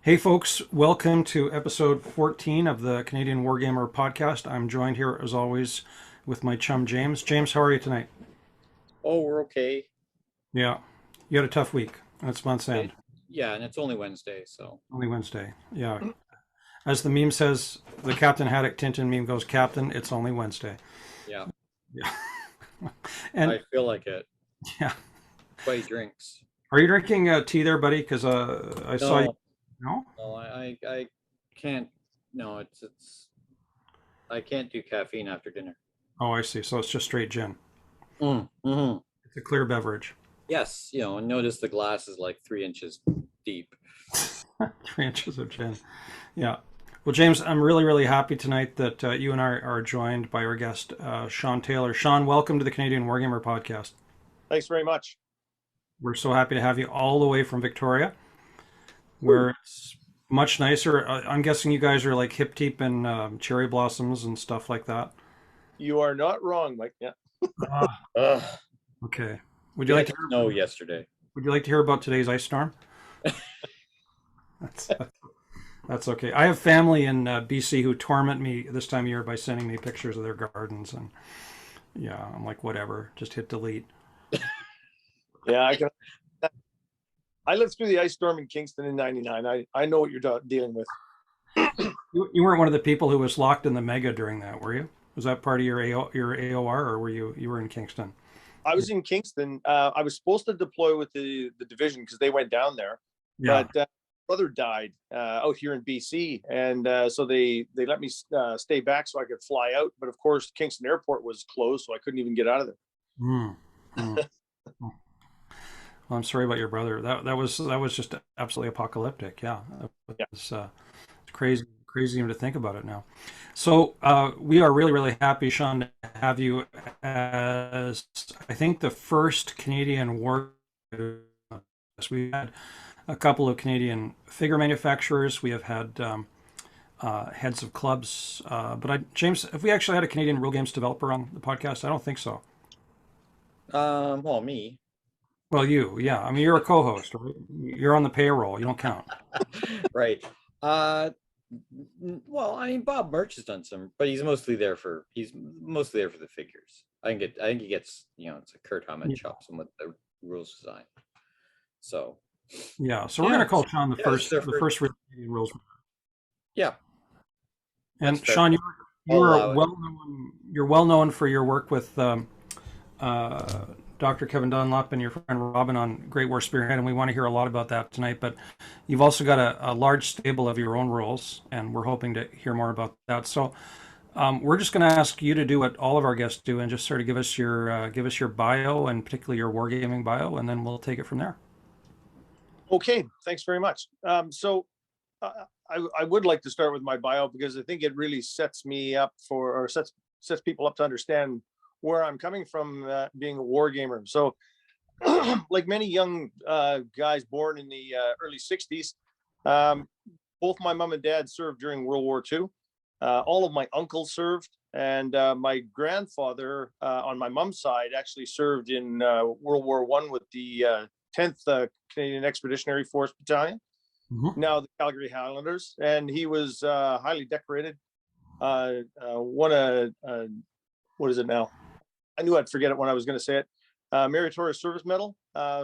Hey folks, welcome to episode 14 of the Canadian Wargamer podcast. I'm joined here as always with my chum James. James, how are you tonight? Oh, we're okay. Yeah, you had a tough week. It's month's end, Yeah, and it's only Wednesday, so only Wednesday. Yeah, as the meme says, the Captain Haddock Tintin meme goes, Captain, it's only Wednesday. yeah, Yeah, I and feel like it. yeah, Everybody drinks. are you drinking tea there, buddy? Because I saw you. No, No? no, I can't. No, it's. I can't do caffeine after dinner. Oh, I see. So it's just straight gin. Mm-hmm. It's a clear beverage. Yes, and notice the glass is like 3 inches deep. 3 inches of gin. Yeah. Well, James, I'm really, really happy tonight that you and I are joined by our guest, Shawn Taylor. Shawn, welcome to the Canadian Wargamer podcast. Thanks very much. We're so happy to have you all the way from Victoria, Woo. where it's much nicer. I'm guessing you guys are like hip deep in cherry blossoms and stuff like that. You are not wrong, Mike. Yeah. Ah, Ugh. okay. Would you We like had to hear, snow yesterday. would you like to hear about today's ice storm? That's that's okay. I have family in BC who torment me this time of year by sending me pictures of their gardens, and yeah, I'm like, whatever, just hit delete. Yeah, I can. I lived through the ice storm in Kingston in '99. I know what you're dealing with. You weren't one of the people who was locked in the mega during that, were you? Was that part of your AOR, or you were in Kingston? I was in Kingston. I was supposed to deploy with the division because they went down there, Yeah. but brother died out here in BC, and so they let me stay back so I could fly out. But of course, Kingston Airport was closed, so I couldn't even get out of there. Mm. Mm. Well, I'm sorry about your brother. That was just absolutely apocalyptic. Yeah, it Yeah. was crazy even to think about it now. So we are really, really happy, Shawn, to have you as I think the first Canadian war. We had a couple of Canadian figure manufacturers. We have had heads of clubs. James, have we actually had a Canadian real games developer on the podcast? I don't think so. Well, me. Well, yeah. I mean, you're a co-host, right? You're on the payroll. You don't count. Right. Uh, well, I mean, Bob Birch has done some, but he's mostly there for the figures. I think he gets, it's a Kurt Hammett Yeah. chops him with the rules design. So Yeah. So we're yeah, gonna call Shawn the yeah, it's first, their the first. first real Canadian rules. Yeah, that's And fair. Shawn, I'll you're allow it. well known. You're well known for your work with uh, Dr. Kevin Dunlop and your friend Robin on Great War Spearhead, and we want to hear a lot about that tonight. But you've also got a large stable of your own rules, and we're hoping to hear more about that. So we're just going to ask you to do what all of our guests do, and just sort of give us your bio, and particularly your wargaming bio, and then we'll take it from there. Okay. Thanks very much. I would like to start with my bio because I think it really sets me up for, or sets people up to understand where I'm coming from, being a war gamer. So, like many young guys born in the early '60s, um, both my mom and dad served during World War II. All of my uncles served, and my grandfather on my mom's side actually served in World War One with the 10th Canadian Expeditionary Force Battalion, Mhm. now the Calgary Highlanders, and he was highly decorated. Won a what is it now? I knew I'd forget it when I was going to say it. Meritorious Service Medal.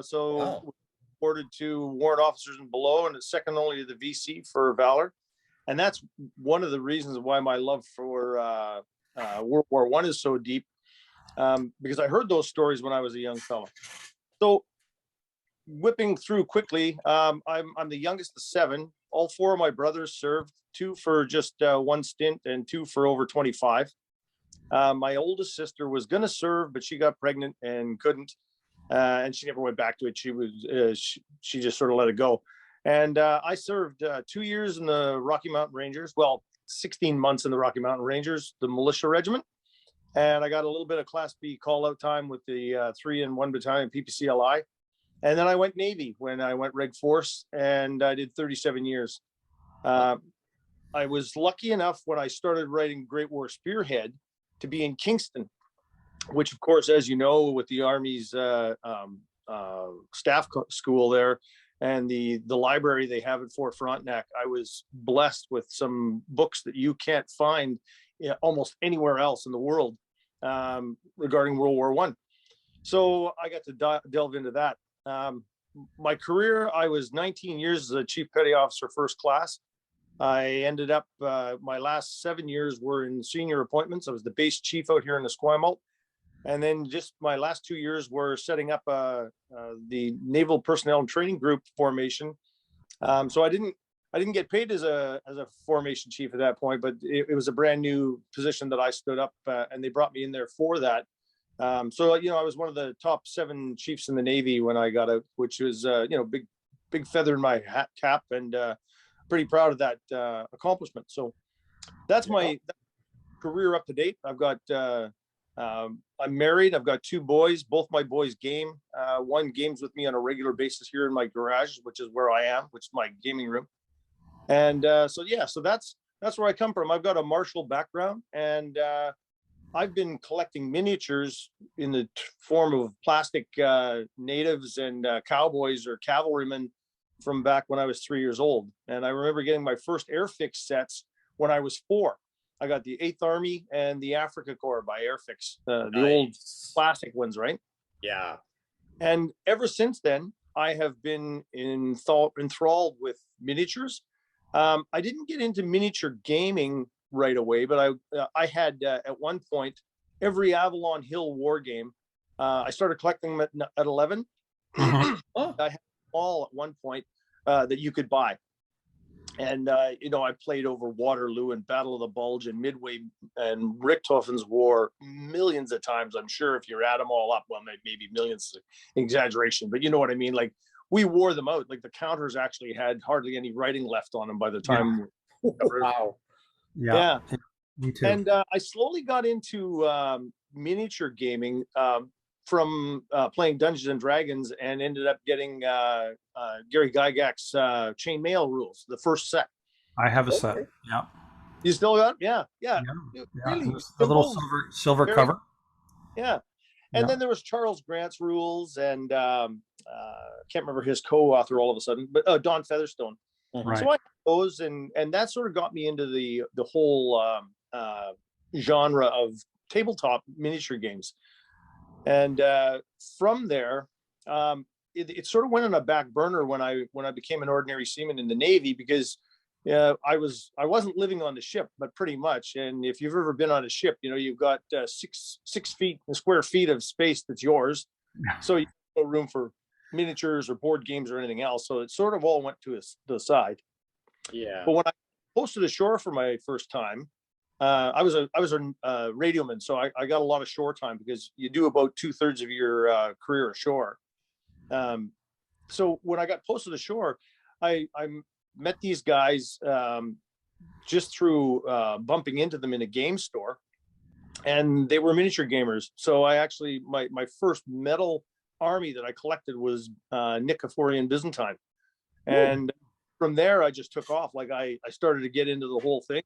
So Wow. awarded to warrant officers and below, and it's second only to the VC for valor. And that's one of the reasons why my love for World War One is so deep, because I heard those stories when I was a young fellow. So whipping through quickly, I'm the youngest of seven. All four of my brothers served, two for just one stint and two for over 25. My oldest sister was going to serve, but she got pregnant and couldn't, and she never went back to it. She just sort of let it go. And I served 2 years in the Rocky Mountain Rangers. Well, 16 months in the Rocky Mountain Rangers, the militia regiment. And I got a little bit of Class B call out time with the 3 and 1 Battalion PPCLI. And then I went Navy when I went Reg Force, and I did 37 years. Uh, I was lucky enough when I started writing Great War Spearhead to be in Kingston, which, of course, as you know, with the Army's staff school there, and the library they have at Fort Frontenac, I was blessed with some books that you can't find almost anywhere else in the world regarding World War One. So I got to delve into that. My career, I was 19 years as a Chief Petty Officer First Class. I ended up, my last 7 years were in senior appointments. I was the base chief out here in Esquimalt. And then just my last 2 years were setting up the Naval Personnel and Training Group formation. So I didn't get paid as a formation chief at that point, but it was a brand new position that I stood up, and they brought me in there for that. So I was one of the top 7 chiefs in the Navy when I got out, which was big feather in my cap, and pretty proud of that accomplishment. So that's my career up to date. I've got I'm married. I've got 2 boys. Both my boys game. One games with me on a regular basis here in my garage, which is where I am, which is my gaming room. And so that's where I come from. I've got a martial background, and I've been collecting miniatures in the form of plastic natives and cowboys or cavalrymen from back when I was 3 years old. And I remember getting my first Airfix sets when I was 4. I got the 8th Army and the Africa Corps by Airfix, the old plastic ones, right? Yeah. And ever since then, I have been enthralled with miniatures. I didn't get into miniature gaming right away, but I had at one point every Avalon Hill war game. I started collecting them at 11. Mhm. Oh, I had them all at one point that you could buy. And, I played over Waterloo and Battle of the Bulge and Midway and Richthofen's War millions of times. I'm sure if you add them all up, well, maybe millions is an exaggeration, but you know what I mean? Like, we wore them out. Like, the counters actually had hardly any writing left on them by the time. wow. Yeah. Me too. And I slowly got into miniature gaming from playing Dungeons and Dragons, and ended up getting Gary Gygax's chainmail rules, the first set. I have a set. Okay. Yeah. You still got? Yeah. Really The little simple, silver very- cover. Yeah. And Yeah. then there was Charles Grant's rules, and can't remember his co-author all of a sudden, but Don Featherstone. Right. So I those, and that sort of got me into the whole genre of tabletop miniature games. And from there, it sort of went on a back burner when I became an ordinary seaman in the Navy, because I wasn't living on the ship, but pretty much. And if you've ever been on a ship, you've got 6 square feet of space that's yours, so you have no room for miniatures or board games or anything else. So it sort of all went to the side. Yeah. But when I posted ashore for my first time, I was a radioman, so I got a lot of shore time, because you do about 2/3 of your career ashore. So when I got posted ashore, I met these guys just through bumping into them in a game store, and they were miniature gamers. So I actually, my first metal army that I collected was Nicaforian Byzantine, and from there I just took off. Like, I started to get into the whole thing.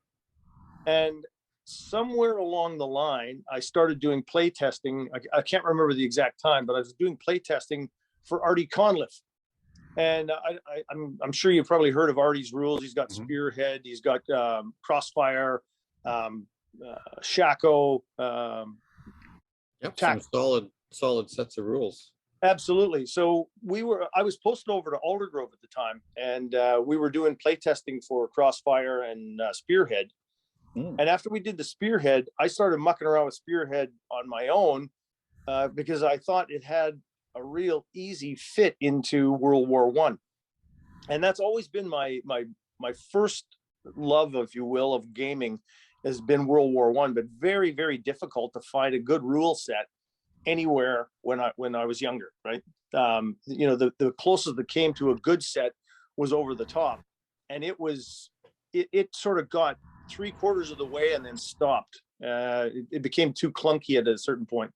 And somewhere along the line, I started doing play testing. I can't remember the exact time, but I was doing play testing for Artie Conliffe. And I'm sure you've probably heard of Artie's rules. He's got Spearhead, he's got Crossfire, Shaco. Yep. Some solid sets of rules. Absolutely. So I was posted over to Aldergrove at the time, and we were doing play testing for Crossfire and Spearhead. And after we did the Spearhead, I started mucking around with Spearhead on my own, because I thought it had a real easy fit into World War One. And that's always been my first love, if you will, of gaming, has been World War One, but very, very difficult to find a good rule set anywhere when I was younger, right? The closest that came to a good set was Over the Top, and it sort of got 3/4 of the way and then stopped. It became too clunky at a certain point.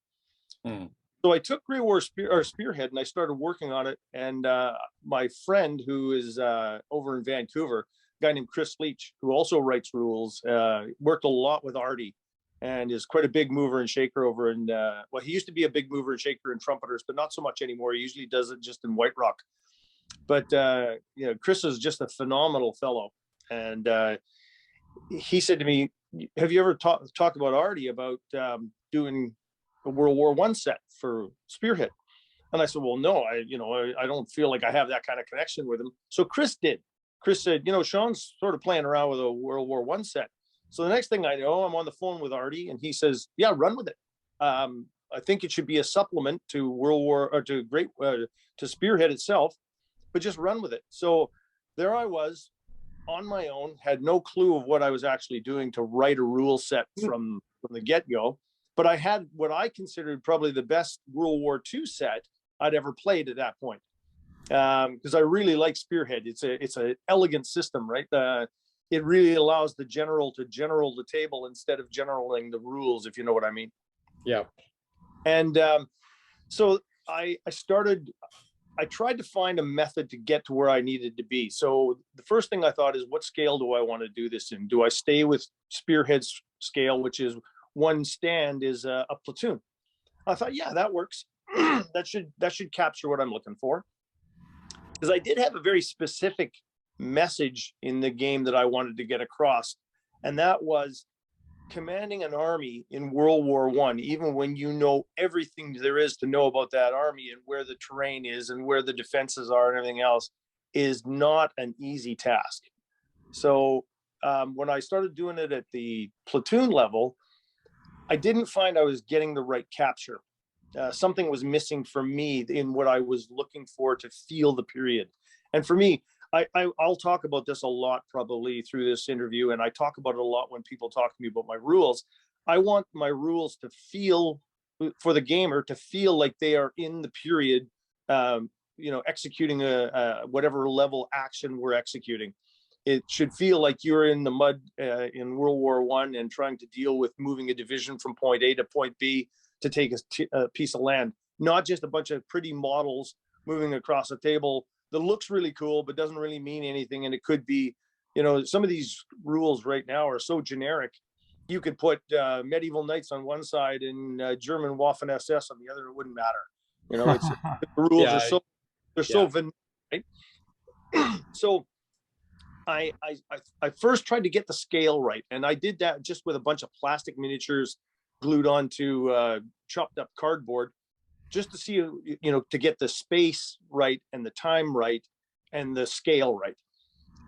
So I took Great War Spearhead, and I started working on it. And my friend, who is over in Vancouver, a guy named Chris Leach, who also writes rules, worked a lot with Artie, and is quite a big mover and shaker over in, he used to be a big mover and shaker in Trumpeters, but not so much anymore. He usually does it just in White Rock. But you know, Chris is just a phenomenal fellow, and he said to me, "Have you ever talked about Artie about doing a World War One set for Spearhead?" And I said, "Well, no, I don't feel like I have that kind of connection with him." So Chris did. Chris said, "You know, Shawn's sort of playing around with a World War One set." So the next thing I know, I'm on the phone with Artie, and he says, "Yeah, run with it. I think it should be a supplement to World War or to to Spearhead itself, but just run with it." So there I was on my own, had no clue of what I was actually doing to write a rule set from the get-go. But I had what I considered probably the best World War II set I'd ever played at that point. Because I really like Spearhead. It's an elegant system, right? It really allows the general to general the table instead of generaling the rules, if you know what I mean. Yeah. And so I tried to find a method to get to where I needed to be. So the first thing I thought is, what scale do I want to do this in? Do I stay with Spearhead's scale, which is one stand is a platoon? I thought, yeah, that works. that should capture what I'm looking for. Because I did have a very specific message in the game that I wanted to get across. And that was commanding an army in World War One, even when you know everything there is to know about that army and where the terrain is and where the defenses are and everything else, is not an easy task. So when I started doing it at the platoon level, I didn't find I was getting the right capture. Something was missing for me in what I was looking for to feel the period. And for me, I'll talk about this a lot probably through this interview, and I talk about it a lot when people talk to me about my rules. I want my rules to feel, for the gamer, to feel like they are in the period, executing whatever level action we're executing. It should feel like you're in the mud in World War One and trying to deal with moving a division from point A to point B to take a piece of land, not just a bunch of pretty models moving across a table that looks really cool but doesn't really mean anything. And it could be, some of these rules right now are so generic. You could put medieval knights on one side and German Waffen SS on the other. It wouldn't matter. It's the rules are so vanilla, right? So I first tried to get the scale right, and I did that just with a bunch of plastic miniatures glued onto chopped up cardboard, just to see, to get the space right and the time right and the scale right.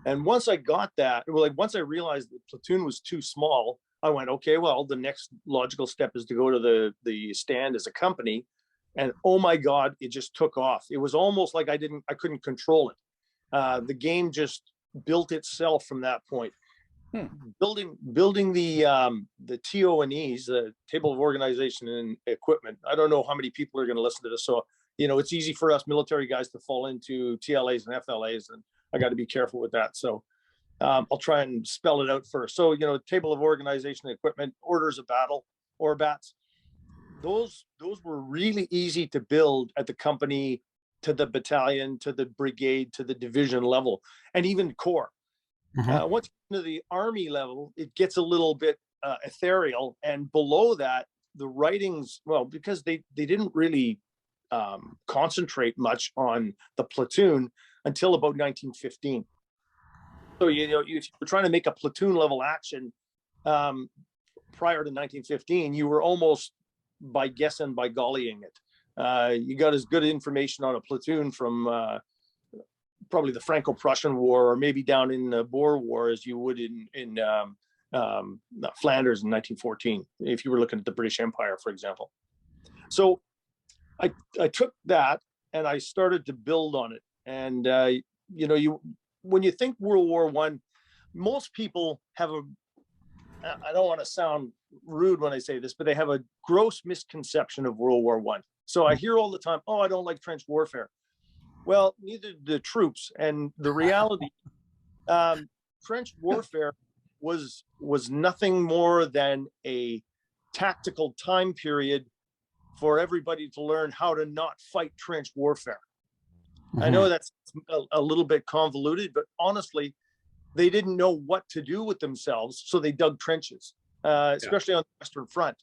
And once I got that, once I realized the platoon was too small, I went, okay, well, the next logical step is to go to the stand as a company. And oh my God, it just took off. It was almost like I couldn't control it. The game just built itself from that point. Building the TO&Es, the table of organization and equipment. I don't know how many people are going to listen to this, so it's easy for us military guys to fall into TLAs and FLAs, and I got to be careful with that. So I'll try and spell it out first. So table of organization and equipment, orders of battle, or BATs. Those were really easy to build at the company, to the battalion, to the brigade, to the division level, and even corps. Once into the army level, it gets a little bit ethereal, and below that, the writings, well, because they didn't really concentrate much on the platoon until about 1915. So if you're trying to make a platoon level action prior to 1915, you were almost by guess and by gollying it. You got as good information on a platoon from probably the Franco-Prussian War, or maybe down in the Boer War, as you would in Flanders in 1914, if you were looking at the British Empire, for example. So I took that and I started to build on it. And when you think World War One, most people have I don't want to sound rude when I say this, but they have a gross misconception of World War One. So I hear all the time, oh, I don't like trench warfare. Well, neither the troops. And the reality, trench warfare was nothing more than a tactical time period for everybody to learn how to not fight trench warfare. I know that's a little bit convoluted, but honestly, they didn't know what to do with themselves, so they dug trenches, especially on the Western Front,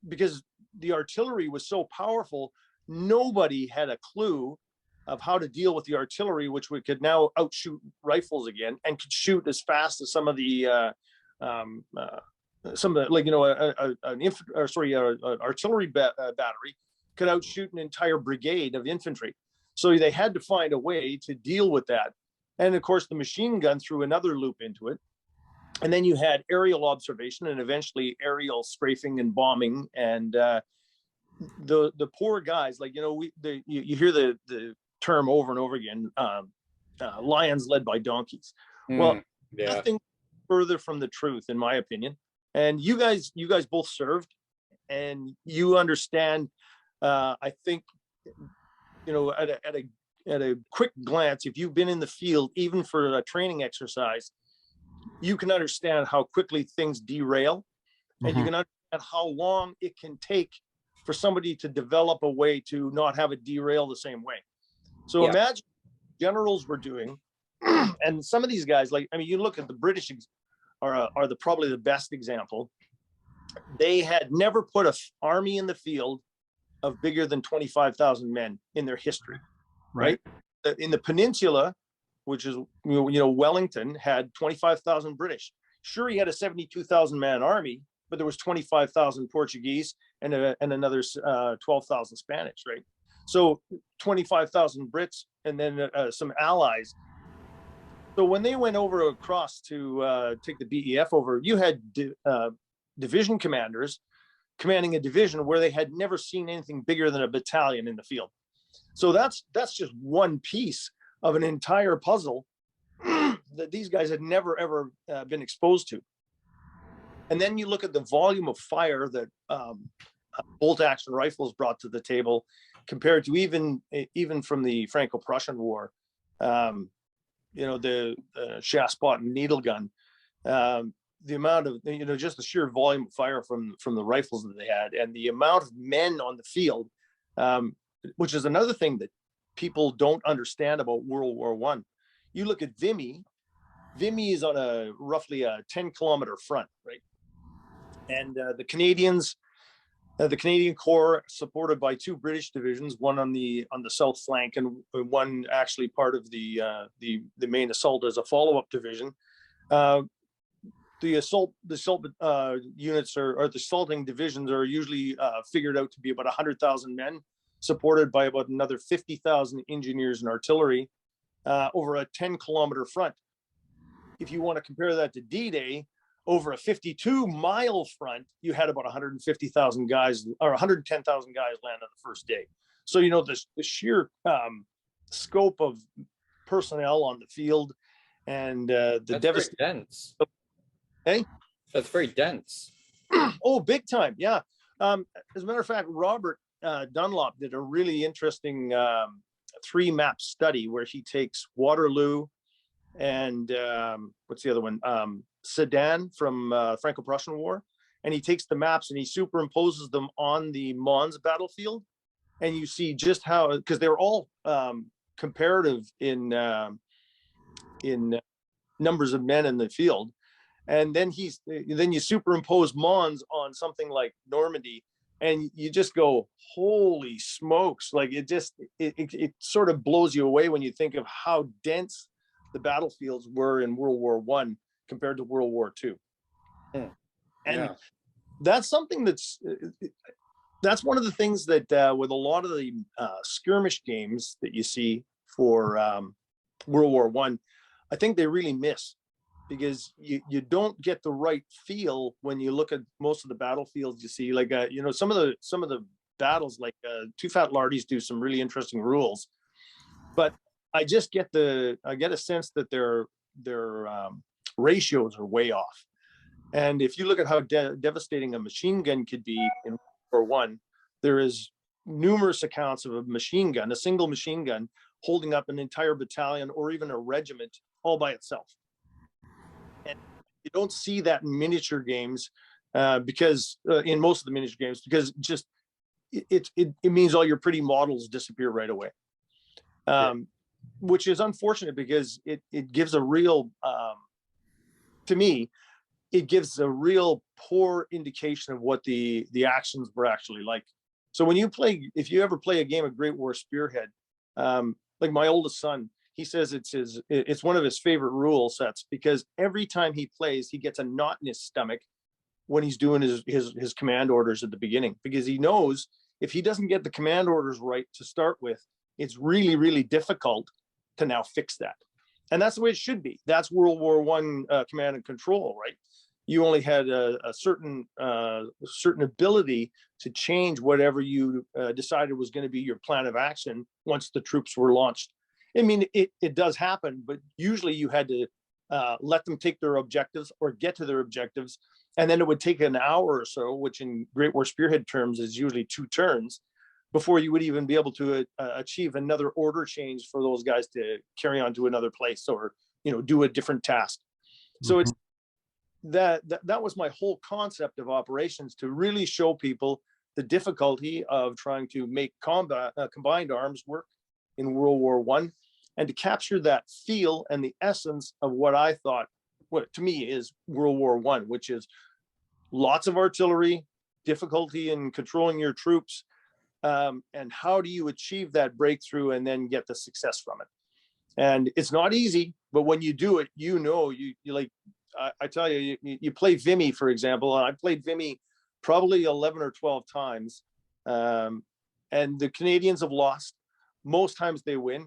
because the artillery was so powerful. Nobody had a clue of how to deal with the artillery, which we could now outshoot rifles again, and could shoot as fast as some of the like, you know, an artillery battery could outshoot an entire brigade of infantry. So they had to find a way to deal with that. And of course, the machine gun threw another loop into it. And then you had aerial observation and eventually aerial strafing and bombing. And the poor guys, like, you know, you hear the term over and over again, lions led by donkeys. Well, yeah. nothing further from the truth, in my opinion. And you guys both served, and you understand. I think, you know, at a quick glance, if you've been in the field, even for a training exercise, you can understand how quickly things derail, and you can understand how long it can take for somebody to develop a way to not have it derail the same way. So imagine generals were doing, and some of these guys, like, I mean, you look at the British are probably the best example. They had never put an army in the field of bigger than 25,000 men in their history, right? In the peninsula, which is, you know, Wellington had 25,000 British. Sure, he had a 72,000 man army, but there was 25,000 Portuguese and another 12,000 Spanish, right? So 25,000 Brits and then some allies. So when they went over across to take the BEF over, you had division commanders commanding a division where they had never seen anything bigger than a battalion in the field. So that's just one piece of an entire puzzle that these guys had never, ever been exposed to. And then you look at the volume of fire that bolt action rifles brought to the table compared to even from the Franco-Prussian War, you know, the Chassepot and needle gun, the amount of, you know, just the sheer volume of fire from the rifles that they had, and the amount of men on the field, which is another thing that people don't understand about World War One. You look at Vimy. Vimy is on roughly a 10-kilometer front, right? And the Canadian Corps, supported by two British divisions, one on the south flank and one actually part of the main assault as a follow-up division. The assault units or the assaulting divisions are usually figured out to be about 100,000 men, supported by about another 50,000 engineers and artillery over a 10-kilometer front. If you want to compare that to D-Day, over a 52-mile front, you had about 150,000 guys or 110,000 guys land on the first day. So, you know, the sheer scope of personnel on the field and the devastation. Very dense. Hey? That's very dense. Oh, big time. Yeah. As a matter of fact, Robert Dunlop did a really interesting 3-map study where he takes Waterloo and what's the other one? Sedan from Franco-Prussian War, and he takes the maps and he superimposes them on the Mons battlefield, and you see just how, because they're all comparative in numbers of men in the field, and then you superimpose Mons on something like Normandy, and you just go, holy smokes! Like it sort of blows you away when you think of how dense the battlefields were in World War One compared to World War II. And that's something that's one of the things that with a lot of the skirmish games that you see for World War One, I think they really miss, because you don't get the right feel when you look at most of the battlefields you see. Like you know, some of the battles, like Two Fat Lardies do some really interesting rules, but I just get a sense that their ratios are way off. And if you look at how devastating a machine gun could be in World War One, there is numerous accounts of a single machine gun holding up an entire battalion or even a regiment all by itself. And you don't see that in miniature games because in most of the miniature games, because just it means all your pretty models disappear right away. Which is unfortunate, because it gives a real, to me, it gives a real poor indication of what the actions were actually like. So when if you ever play a game of Great War Spearhead, like my oldest son, he says it's one of his favorite rule sets, because every time he plays, he gets a knot in his stomach when he's doing his command orders at the beginning, because he knows if he doesn't get the command orders right to start with, it's really, really difficult to now fix that. And that's the way it should be. That's World War One command and control, right? You only had a certain ability to change whatever you decided was going to be your plan of action once the troops were launched. I mean, it does happen, but usually you had to let them take their objectives or get to their objectives. And then it would take an hour or so, which in Great War Spearhead terms is usually 2 turns, before you would even be able to achieve another order change for those guys to carry on to another place, or, you know, do a different task. So it's that was my whole concept of operations, to really show people the difficulty of trying to make combat combined arms work in World War One, and to capture that feel and the essence of what I thought, what to me is World War One, which is lots of artillery, difficulty in controlling your troops, and how do you achieve that breakthrough and then get the success from it. And it's not easy, but when you do it, you know, you like, I tell you, you play Vimy, for example, and I played Vimy probably 11 or 12 times. And the Canadians have lost. Most times they win.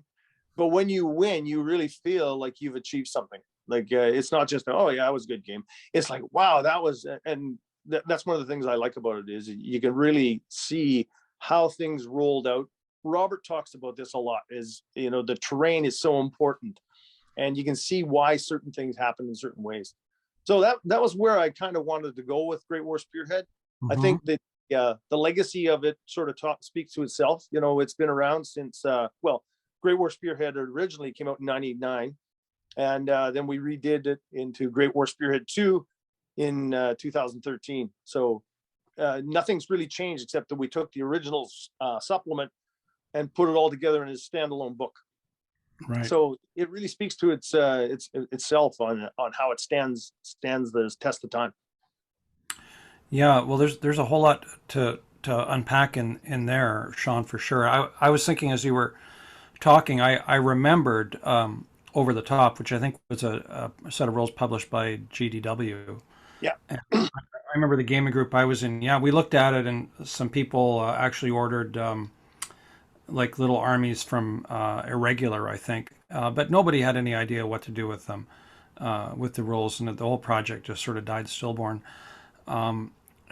But when you win, you really feel like you've achieved something. Like it's not just, oh yeah, that was a good game. It's like, wow, that was, and that's one of the things I like about it, is you can really see how things rolled out. Robert talks about this a lot, is, you know, the terrain is so important, and you can see why certain things happen in certain ways. So that was where I kind of wanted to go with Great War Spearhead. I think that the legacy of it sort of speaks to itself. You know, it's been around since, well, Great War Spearhead originally came out in '99, and then we redid it into Great War Spearhead 2 in 2013. So nothing's really changed, except that we took the original supplement and put it all together in a standalone book. Right. So it really speaks to itself on how it stands the test of time. Yeah, well, there's a whole lot to unpack in there, Shawn, for sure. I was thinking as you were talking, I remembered Over the Top, which I think was a set of rules published by GDW. Yeah. And I remember the gaming group I was in. Yeah, we looked at it, and some people actually ordered like little armies from Irregular, I think, but nobody had any idea what to do with them, with the rules, and the whole project just sort of died stillborn.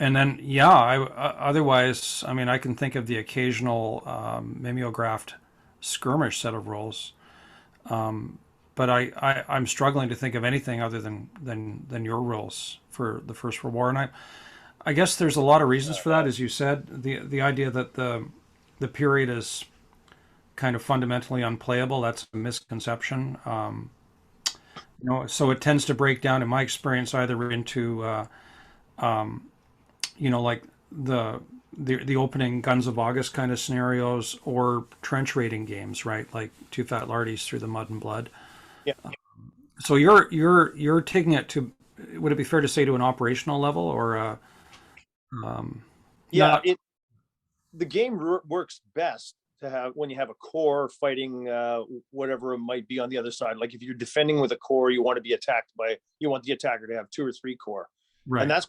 And then, yeah, otherwise, I mean, I can think of the occasional mimeographed skirmish set of rules, but I'm struggling to think of anything other than your rules for the First World War. And I guess there's a lot of reasons for that, as you said. The idea that the period is kind of fundamentally unplayable, that's a misconception. You know, so it tends to break down, in my experience, either into you know, like the opening Guns of August kind of scenarios, or trench raiding games, right? Like Two Fat Lardies Through the Mud and Blood. Yeah. So you're taking it to, would it be fair to say, to an operational level, or yeah, the game works best to have when you have a core fighting whatever it might be on the other side. Like if you're defending with a core, you want to be attacked by, you want the attacker to have 2 or 3 core. right? And that's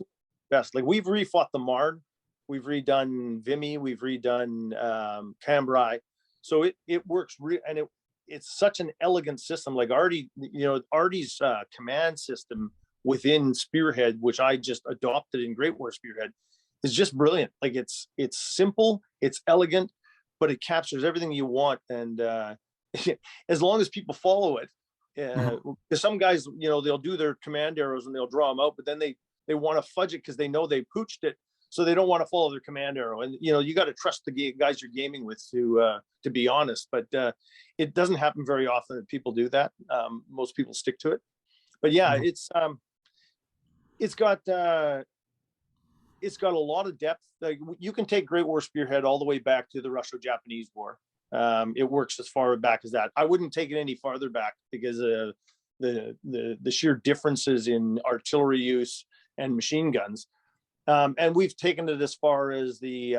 best. Like we've refought the Marne, we've redone Vimy, we've redone Cambrai. So it works and it's such an elegant system. Like Artie's command system within Spearhead, which I just adopted in Great War Spearhead, is just brilliant. Like it's simple, it's elegant, but it captures everything you want. And as long as people follow it, because some guys, you know, they'll do their command arrows and they'll draw them out, but then they want to fudge it because they know they pooched it, so they don't want to follow their command arrow. And you know, you got to trust the guys you're gaming with to be honest. But it doesn't happen very often that people do that. Most people stick to it. But yeah, it's got a lot of depth. Like you can take Great War Spearhead all the way back to the Russo-Japanese War. It works as far back as that. I wouldn't take it any farther back because the sheer differences in artillery use and machine guns. And we've taken it as far as the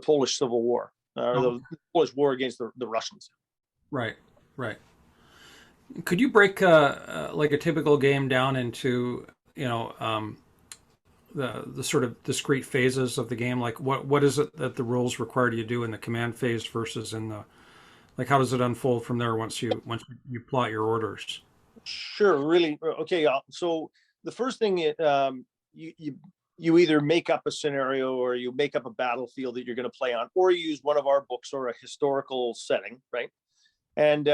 Polish Civil War, or the Polish War against the Russians. Right. Right. Could you break like a typical game down into the sort of discrete phases of the game? Like what is it that the rules require you to do in the command phase versus in the like how does it unfold from there once you plot your orders? Sure, really. Okay, so the first thing you either make up a scenario or you make up a battlefield that you're going to play on, or you use one of our books or a historical setting, right? And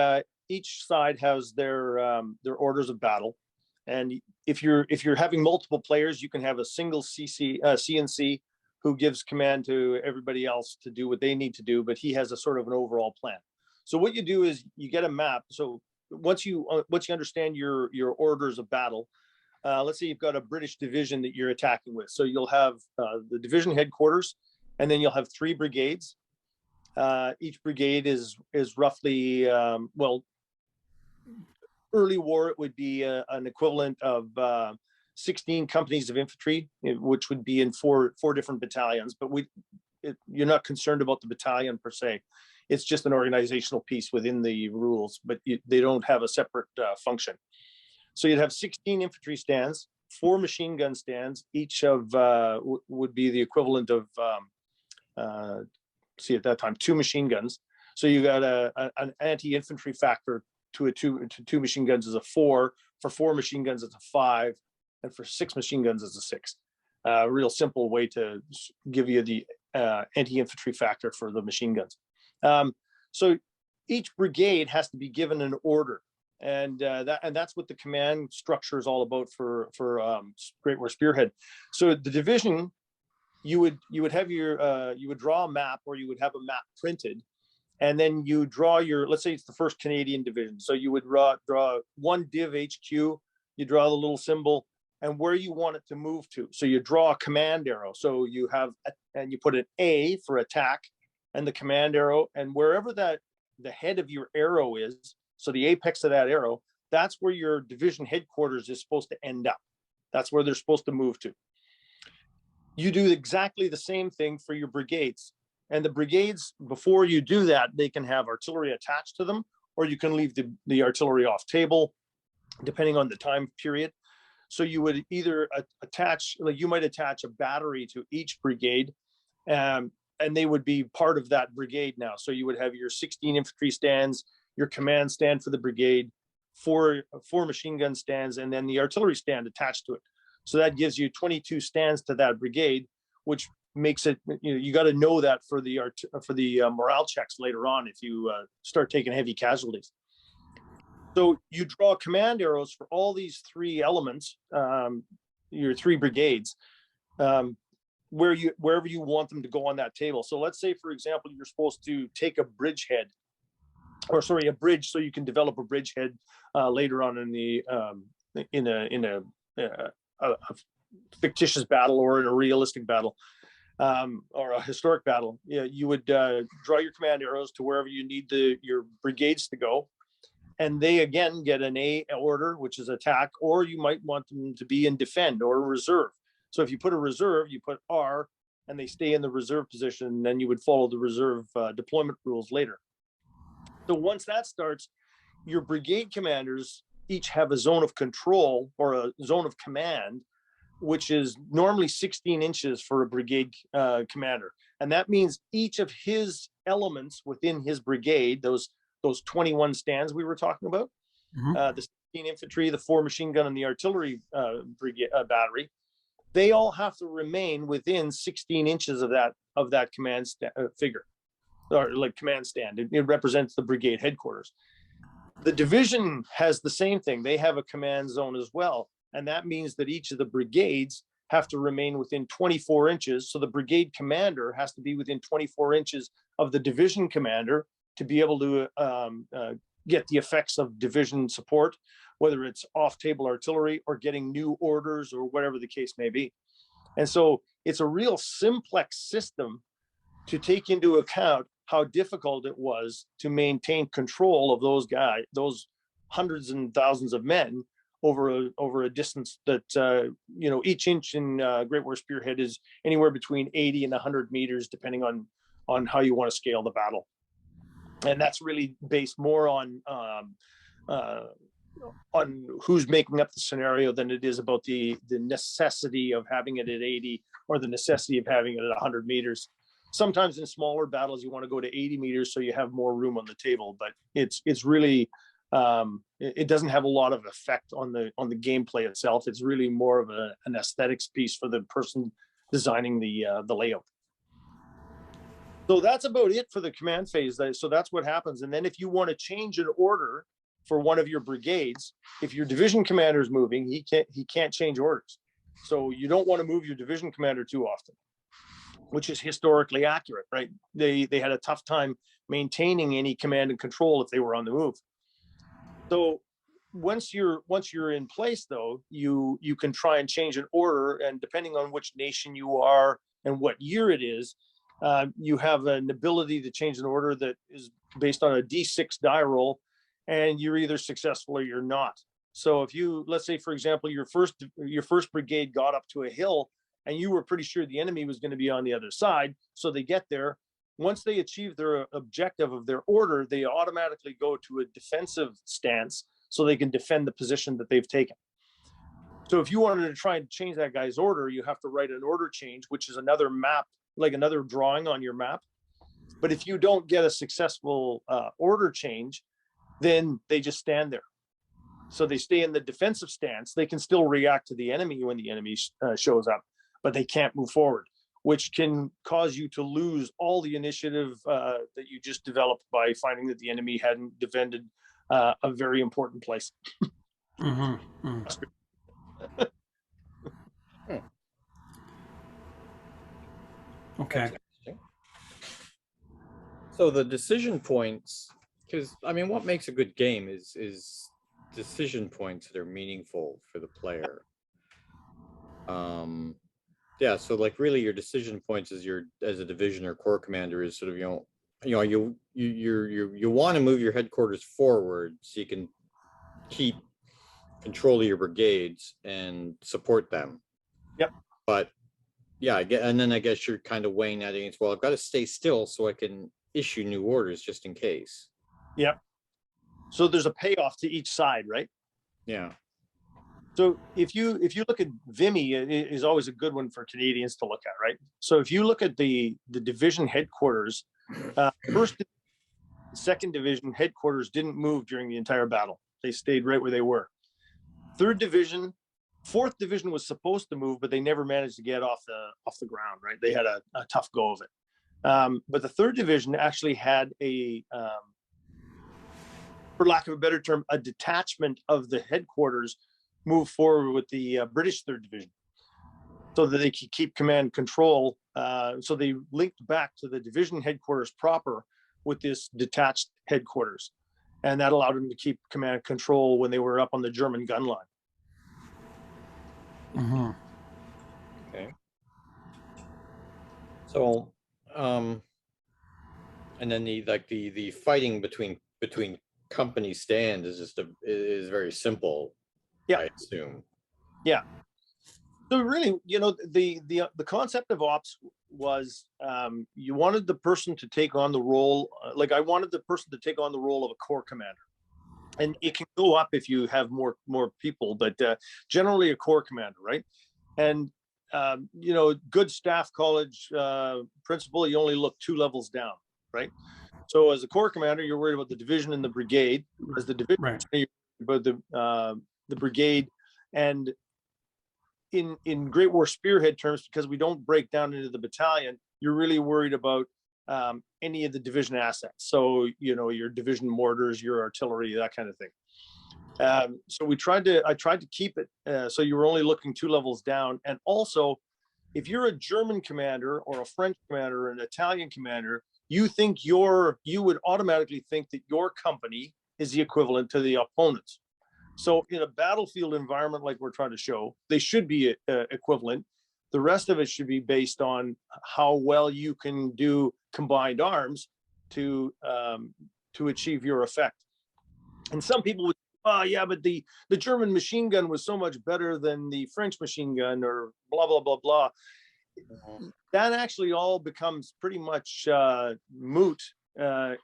each side has their orders of battle. And if you're having multiple players, you can have a single CNC who gives command to everybody else to do what they need to do, but he has a sort of an overall plan. So what you do is you get a map. So once you understand your orders of battle, let's say you've got a British division that you're attacking with. So you'll have the division headquarters, and then you'll have 3 brigades. Each brigade is roughly well, early war it would be an equivalent of 16 companies of infantry, which would be in four different battalions. But you're not concerned about the battalion per se. It's just an organizational piece within the rules, but they don't have a separate function. So you'd have 16 infantry stands, 4 machine gun stands, each of would be the equivalent of at that time 2 machine guns. So you got an anti-infantry factor to two machine guns is a 4. For 4 machine guns, it's a 5, and for 6 machine guns, it's a 6. Real simple way to give you the anti-infantry factor for the machine guns. So each brigade has to be given an order, and that's what the command structure is all about for Great War Spearhead. So the division, you would have you would draw a map, or you would have a map printed, and then you draw let's say it's the 1st Canadian Division. So you would draw 1 Div HQ, you draw the little symbol and where you want it to move to. So you draw a command arrow. So you have, and you put an A for attack and the command arrow, and wherever the head of your arrow is, so the apex of that arrow, that's where your division headquarters is supposed to end up. That's where they're supposed to move to. You do exactly the same thing for your brigades. And the brigades, before you do that, they can have artillery attached to them, or you can leave the artillery off table, depending on the time period. So you would either attach, like you might attach a battery to each brigade, and they would be part of that brigade now. So you would have your 16 infantry stands, your command stand for the brigade, four machine gun stands, and then the artillery stand attached to it. So that gives you 22 stands to that brigade, which makes it, you got to know that for the morale checks later on if you start taking heavy casualties. So you draw command arrows for all these 3 elements, your 3 brigades, wherever you want them to go on that table. So let's say, for example, you're supposed to take a bridgehead, or sorry, a bridge, so you can develop a bridgehead later on in a fictitious battle or in a realistic battle, or a historic battle. You would draw your command arrows to wherever you need your brigades to go. And they again get an A order, which is attack, or you might want them to be in defend or reserve. So if you put a reserve, you put R, and they stay in the reserve position, then you would follow the reserve deployment rules later. So once that starts, your brigade commanders each have a zone of control or a zone of command, which is normally 16 inches for a brigade commander. And that means each of his elements within his brigade, those 21 stands we were talking about, the 16 infantry, the 4 machine gun, and the artillery battery, they all have to remain within 16 inches of that command figure, or like command stand. It represents the brigade headquarters. The division has the same thing. They have a command zone as well. And that means that each of the brigades have to remain within 24 inches. So the brigade commander has to be within 24 inches of the division commander to be able to get the effects of division support, whether it's off-table artillery or getting new orders or whatever the case may be. And so it's a real simplex system to take into account how difficult it was to maintain control of those hundreds and thousands of men over a distance that, each inch in Great War Spearhead is anywhere between 80 and 100 meters, depending on how you want to scale the battle. And that's really based more on who's making up the scenario than it is about the necessity of having it at 80 or the necessity of having it at 100 meters. Sometimes in smaller battles, you want to go to 80 meters so you have more room on the table, but it's really, it doesn't have a lot of effect on the gameplay itself. It's really more of an aesthetics piece for the person designing the layout. So that's about it for the command phase. So that's what happens. And then if you want to change an order for one of your brigades, if your division commander is moving, he can't change orders. So you don't want to move your division commander too often, which is historically accurate, right? They had a tough time maintaining any command and control if they were on the move. So once you're in place, though, you can try and change an order, and depending on which nation you are and what year it is, you have an ability to change an order that is based on a D6 die roll, and you're either successful or you're not. So if you, let's say, for example, your first brigade got up to a hill and you were pretty sure the enemy was going to be on the other side, so they get there. Once they achieve their objective of their order, they automatically go to a defensive stance so they can defend the position that they've taken. So if you wanted to try and change that guy's order, you have to write an order change, which is another map, like another drawing on your map. But if you don't get a successful order change, then they just stand there. So they stay in the defensive stance. They can still react to the enemy when the enemy shows up, but they can't move forward, which can cause you to lose all the initiative that you just developed by finding that the enemy hadn't defended a very important place. Mm-hmm. Mm. Okay. So the decision points, because I mean, what makes a good game is decision points that are meaningful for the player. Yeah, so like really your decision points as a division or corps commander is sort of, you want to move your headquarters forward so you can keep control of your brigades and support them. Yep. But yeah, and then I guess you're kind of weighing that against, well, I've got to stay still so I can issue new orders just in case. Yep. So there's a payoff to each side, right? Yeah. So if you look at Vimy, it is always a good one for Canadians to look at, right? So if you look at the division headquarters, first, second division headquarters didn't move during the entire battle. They stayed right where they were. Third division, fourth division was supposed to move, but they never managed to get off the ground, right? They had a tough go of it. But the third division actually had for lack of a better term, a detachment of the headquarters move forward with the British third division so that they could keep command and control. So they linked back to the division headquarters proper with this detached headquarters. And that allowed them to keep command and control when they were up on the German gun line. Mm-hmm. Okay. So, and then the fighting between company stand is is very simple. Yeah. I assume. Yeah. So really, the concept of ops was you wanted the person to take on the role, like I wanted the person to take on the role of a corps commander. And it can go up if you have more people, but generally a corps commander, right? And good staff college principle, you only look 2 levels down, right? So as a corps commander, you're worried about the division and the brigade. As the division, Right. you're worried about the brigade. And in Great War Spearhead terms, because we don't break down into the battalion, you're really worried about any of the division assets. So, your division mortars, your artillery, that kind of thing. So I tried to keep it so you were only looking 2 levels down. And also, if you're a German commander or a French commander or an Italian commander, you would automatically think that your company is the equivalent to the opponent's. So in a battlefield environment like we're trying to show, they should be equivalent. The rest of it should be based on how well you can do combined arms to achieve your effect. And some people would, yeah, but the German machine gun was so much better than the French machine gun, or blah, blah, blah, blah. That actually all becomes pretty much moot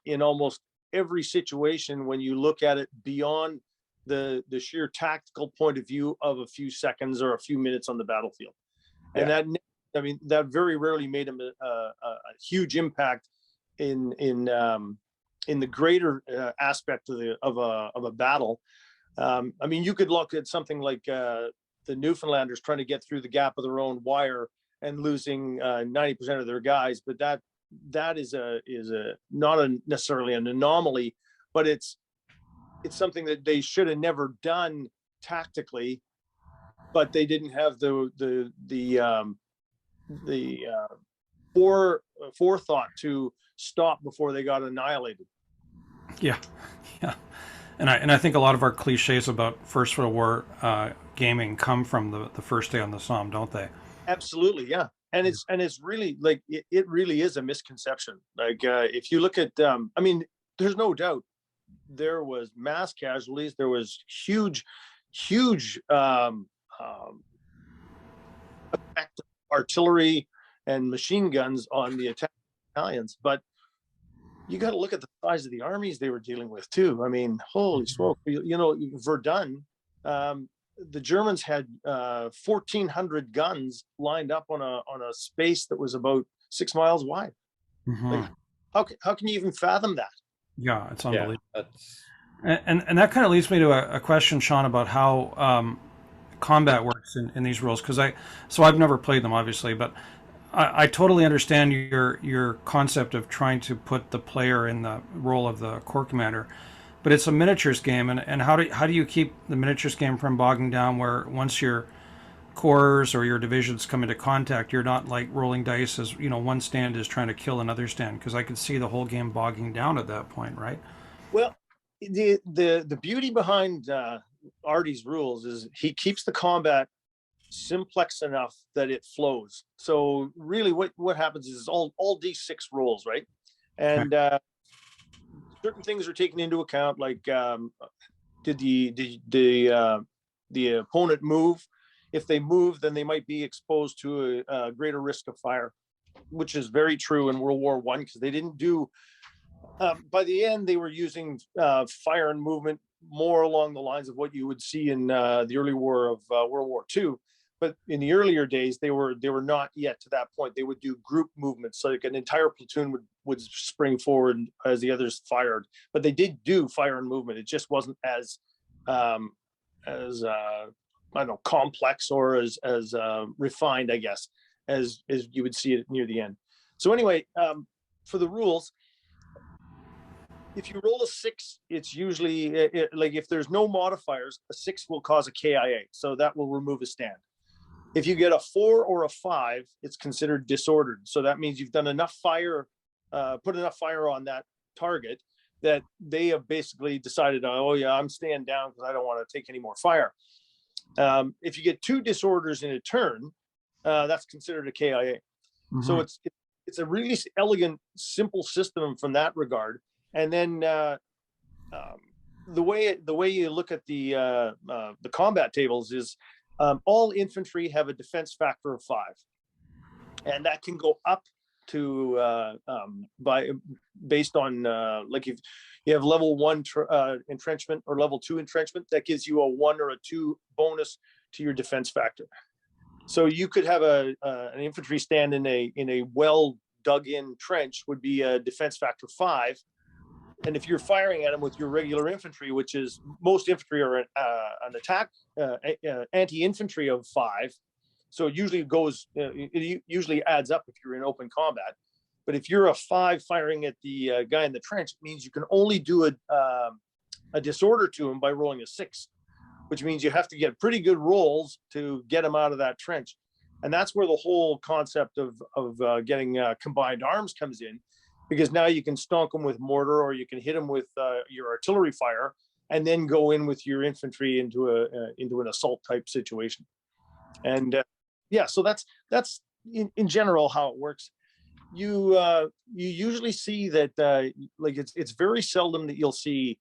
in almost every situation when you look at it beyond the sheer tactical point of view of a few seconds or a few minutes on the battlefield. And Yeah. that, I mean, that very rarely made him a huge impact in the greater aspect of a battle. I mean, you could look at something like the Newfoundlanders trying to get through the gap of their own wire and losing 90% of their guys, but that is not necessarily an anomaly, but it's something that they should have never done tactically, but they didn't have the forethought to stop before they got annihilated. Yeah, yeah. And I think a lot of our cliches about First World War gaming come from the first day on the Somme, don't they? Absolutely, yeah. And it's really like it really is a misconception. Like if you look at, I mean, there's no doubt there was mass casualties. There was huge effect of artillery and machine guns on the Italians, but you got to look at the size of the armies they were dealing with too. I mean, holy smoke! You know, Verdun. The Germans had 1,400 guns lined up on a space that was about 6 miles wide. Mm-hmm. Like, how can you even fathom that? Yeah, it's unbelievable. Yeah, that's And that kind of leads me to a question, Sean, about how combat works in these rules. Because I've never played them, obviously, but I totally understand your concept of trying to put the player in the role of the corps commander. But it's a miniatures game, and how do you keep the miniatures game from bogging down where once your corps or your divisions come into contact, you're not like rolling dice as one stand is trying to kill another stand, because I could see the whole game bogging down at that point, right? Well, the beauty behind Artie's rules is he keeps the combat simplex enough that it flows. So really, what happens is all D6 rolls, right? And certain things are taken into account, like did the opponent move? If they move, then they might be exposed to a greater risk of fire, which is very true in World War I, because they didn't do. By the end, they were using fire and movement more along the lines of what you would see in the early war of World War II. But in the earlier days, they were not yet to that point. They would do group movements, so like an entire platoon would spring forward as the others fired. But they did do fire and movement. It just wasn't as I don't know, complex or as refined, I guess, as you would see it near the end. So anyway, for the rules, if you roll a 6, it's usually like if there's no modifiers, a 6 will cause a KIA, so that will remove a stand. If you get a 4 or a 5, it's considered disordered. So that means you've done enough fire, put enough fire on that target that they have basically decided, oh yeah, I'm staying down because I don't want to take any more fire. If you get 2 disorders in a turn, that's considered a KIA. Mm-hmm. So it's a really elegant, simple system from that regard. And then the way you look at the combat tables is all infantry have a defense factor of 5, and that can go up to based on like if you have level 1 entrenchment or level 2 entrenchment, that gives you a 1 or a 2 bonus to your defense factor. So you could have an infantry stand in a well dug in trench would be a defense factor 5. And if you're firing at them with your regular infantry, which is most infantry are an attack anti-infantry of 5, so it usually goes. It usually adds up if you're in open combat. But if you're a 5 firing at the guy in the trench, it means you can only do a disorder to him by rolling a 6, which means you have to get pretty good rolls to get him out of that trench. And that's where the whole concept of getting combined arms comes in. Because now you can stonk them with mortar, or you can hit them with your artillery fire, and then go in with your infantry into an assault type situation. And yeah, so that's in general how it works. You usually see that like it's very seldom that you'll see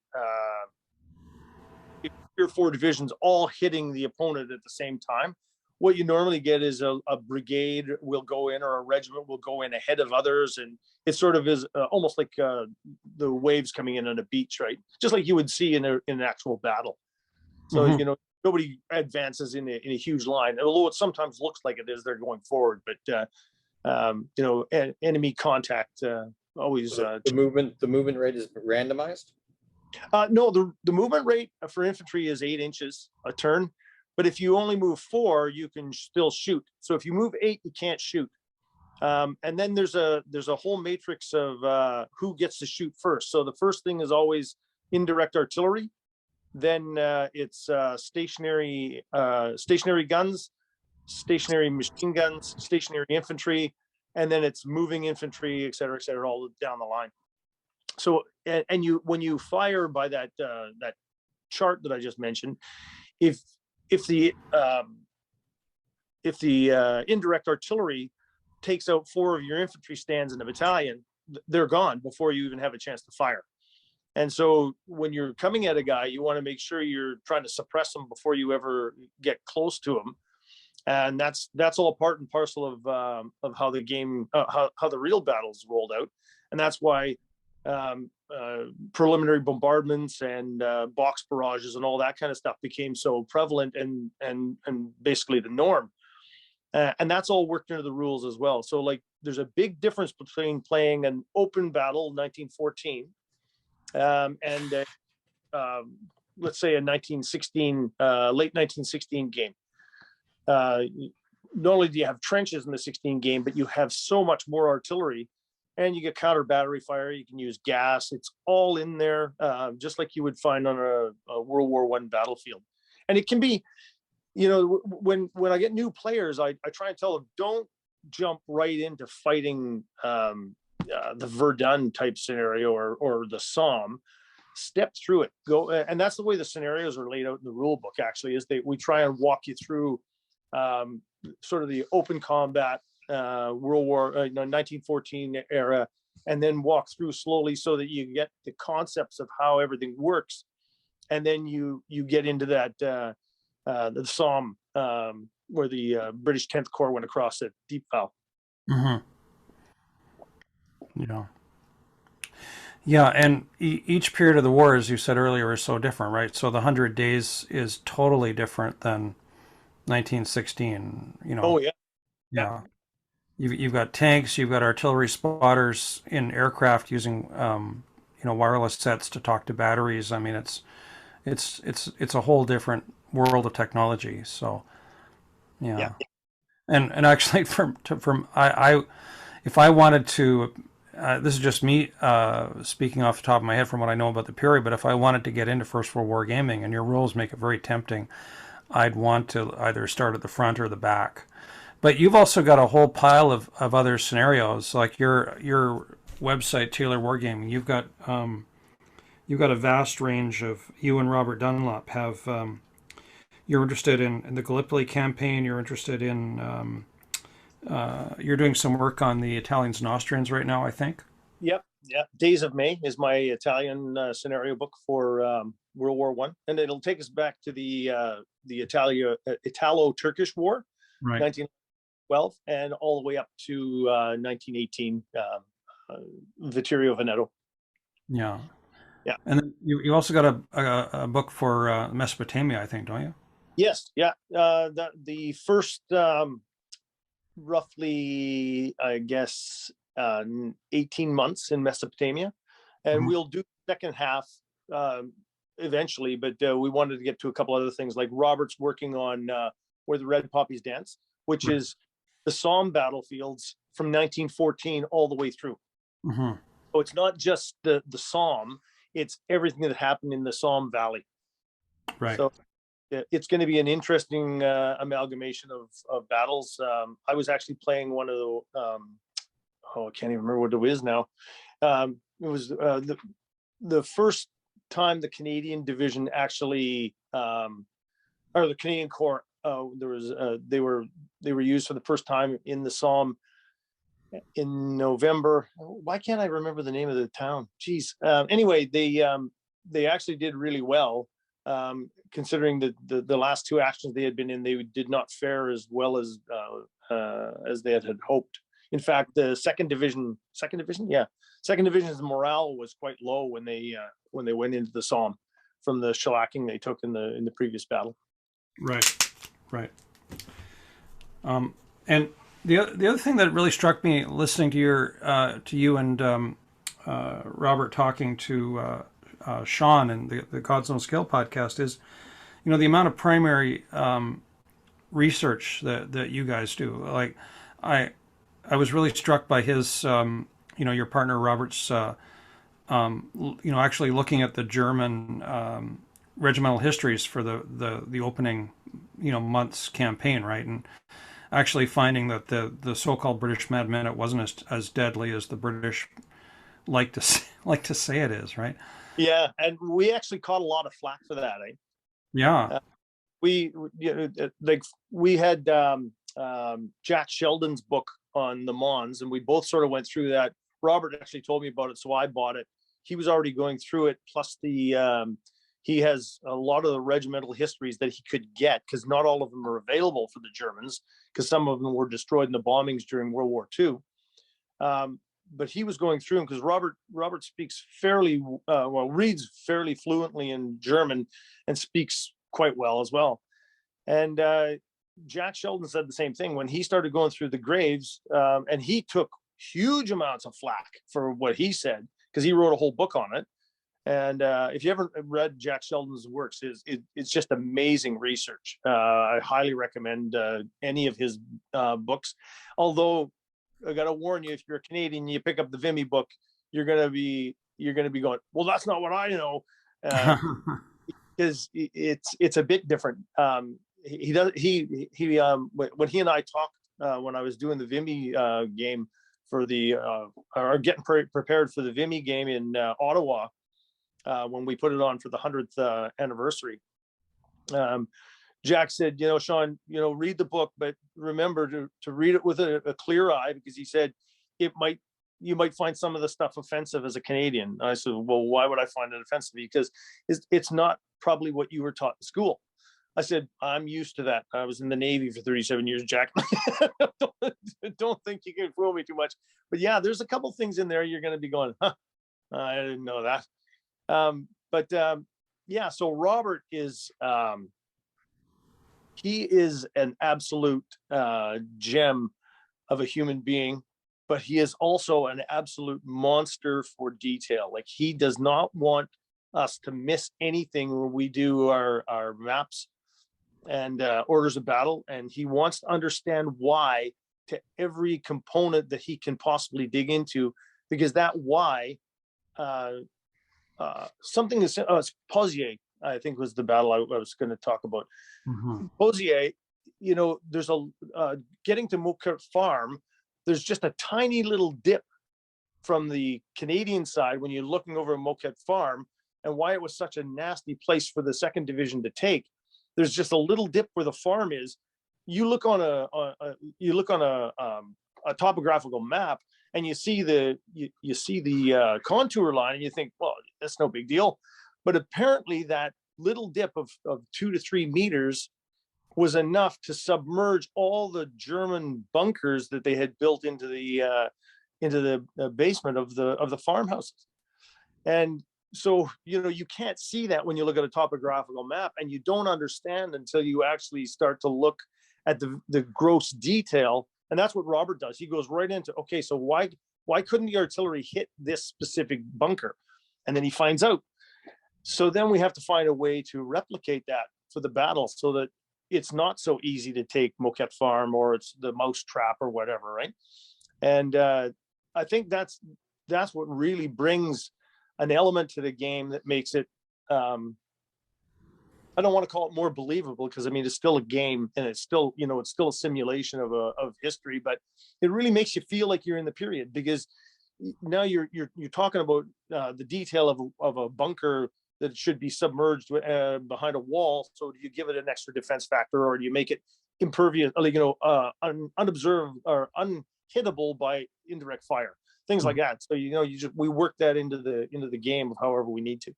3 or 4 divisions all hitting the opponent at the same time. what you normally get is a brigade will go in, or a regiment will go in ahead of others, and it sort of is almost like the waves coming in on a beach, right? Just like you would see in an actual battle. So Mhm. you know, nobody advances in a huge line, although it sometimes looks like it is. They're going forward, but you know, enemy contact always. The movement rate is randomized. No, the movement rate for infantry is 8 inches a turn, but if you only move 4, you can still shoot. So if you move 8, you can't shoot. And then there's a whole matrix of who gets to shoot first. So the first thing is always indirect artillery. Then it's stationary guns, stationary machine guns, stationary infantry, and then it's moving infantry, et cetera, all down the line. So, and you, when you fire by that chart that I just mentioned, if the indirect artillery takes out 4 of your infantry stands in a battalion, they're gone before you even have a chance to fire. And so when you're coming at a guy, you want to make sure you're trying to suppress them before you ever get close to them. And that's all part and parcel of how the game, how the real battles rolled out. And that's why preliminary bombardments and box barrages and all that kind of stuff became so prevalent and basically the norm. And that's all worked into the rules as well. So like, there's a big difference between playing an open battle, 1914, and let's say a 1916, late 1916 game. Not only do you have trenches in the 16 game, but you have so much more artillery, and you get counter battery fire. You can use gas. It's all in there, just like you would find on a World War I battlefield. And it can be, you know, when I get new players, I try and tell them, don't jump right into fighting the Verdun type scenario or the Somme. Step through it, go, and that's the way the scenarios are laid out in the rule book. Actually, is we try and walk you through sort of the open combat World War 1914 era, and then walk through slowly so that you get the concepts of how everything works, and then you get into that the Somme where the British 10th Corps went across at Deep Valve. Mhm. Yeah. Yeah, and each period of the war, as you said earlier, is so different, right? So the 100 Days is totally different than 1916. You know, Oh yeah, yeah. You've got tanks, you've got artillery spotters in aircraft using wireless sets to talk to batteries. I mean, it's a whole different world of technology. So yeah. yeah, and actually, I if I wanted to. This is just me speaking off the top of my head from what I know about the period, but if I wanted to get into First World War gaming, and your rules make it very tempting, I'd want to either start at the front or the back. But you've also got a whole pile of other scenarios, like your website, Taylor Wargaming. You've got a vast range of, you and Robert Dunlop have, you're interested in the Gallipoli campaign, you're interested in you're doing some work on the Italians and Austrians right now, I think. Yep. Days of May is my Italian scenario book for World War I, and it'll take us back to the Italo-Turkish War, Right. 1912, and all the way up to 1918, Vittorio Veneto. Yeah. Yeah. And then you also got a book for Mesopotamia, I think, don't you? Yes. Yeah. The first roughly, I guess, 18 months in Mesopotamia, and we'll do the second half eventually, but we wanted to get to a couple other things, like Robert's working on Where the Red Poppies Dance, which is the Somme battlefields from 1914 all the way through. Mm-hmm. So it's not just the Somme, it's everything that happened in the Somme Valley. Right. So it's going to be an interesting amalgamation of battles. I was actually playing one of the, I can't even remember what it is now. It was the first time the Canadian division actually, or the Canadian Corps, they were used for the first time in the Somme in November. Why can't I remember the name of the town? Geez. Anyway, they actually did really well. considering the last two actions they had been in, they did not fare as well as they had hoped. In fact, the second division's morale was quite low when they went into the Somme from the shellacking they took in the previous battle. Right, right. And the other thing that really struck me listening to you and Robert talking to Shawn and the God's No Skill podcast is, the amount of primary research that you guys do. Like, I was really struck by his, your partner Robert's, actually looking at the German regimental histories for the opening, months campaign, right, and actually finding that the so-called British Mad Minute wasn't as deadly as the British like to say it is, right? Yeah, and we actually caught a lot of flack for that, eh? Yeah. We had Jack Sheldon's book on the Mons, and we both sort of went through that. Robert actually told me about it, so I bought it. He was already going through it, plus he has a lot of the regimental histories that he could get, because not all of them are available for the Germans, because some of them were destroyed in the bombings during World War II. But he was going through them because Robert speaks fairly reads fairly fluently in German and speaks quite well as well. And Jack Sheldon said the same thing when he started going through the graves, and he took huge amounts of flack for what he said because he wrote a whole book on it. And if you haven't read Jack Sheldon's works, it's just amazing research. I highly recommend any of his books. Although I got to warn you, if you're a Canadian, you pick up the Vimy book, you're gonna be going, well, that's not what I know, because it's a bit different. When he and I talked when I was doing the Vimy game for or getting prepared for the Vimy game in Ottawa, when we put it on for the 100th anniversary. Jack said, Shawn, read the book, but remember to read it with a clear eye, because he said you might find some of the stuff offensive as a Canadian. I said, well, why would I find it offensive? Because it's not probably what you were taught in school. I said, I'm used to that. I was in the Navy for 37 years, Jack. Don't think you can fool me too much. But yeah, there's a couple things in there you're going to be going, huh, I didn't know that. Yeah, so Robert is, he is an absolute gem of a human being, but he is also an absolute monster for detail. Like, he does not want us to miss anything when we do our maps and orders of battle. And he wants to understand why to every component that he can possibly dig into, because that why, something is Pozier, I think was the battle I was going to talk about. Mm-hmm. Pozier, there's getting to Mokert Farm, there's just a tiny little dip from the Canadian side when you're looking over Mokert Farm, and why it was such a nasty place for the 2nd Division to take. There's just a little dip where the farm is. You look on a topographical map, and you see the contour line, and you think, well, that's no big deal. But apparently that little dip of 2 to 3 meters was enough to submerge all the German bunkers that they had built into the basement of the farmhouses. And so, you can't see that when you look at a topographical map, and you don't understand until you actually start to look at the gross detail. And that's what Robert does. He goes right into, okay, so why couldn't the artillery hit this specific bunker? And then he finds out. So then we have to find a way to replicate that for the battle, so that it's not so easy to take Mokert Farm, or it's the mouse trap or whatever, right? And I think that's what really brings an element to the game that makes it, I don't want to call it more believable, because I mean, it's still a game, and it's still, it's still a simulation of history, but it really makes you feel like you're in the period, because now you're talking about the detail of a bunker that should be submerged behind a wall. So do you give it an extra defense factor, or do you make it impervious, unobserved or unhittable by indirect fire, things like that? So we work that into the game of however we need to.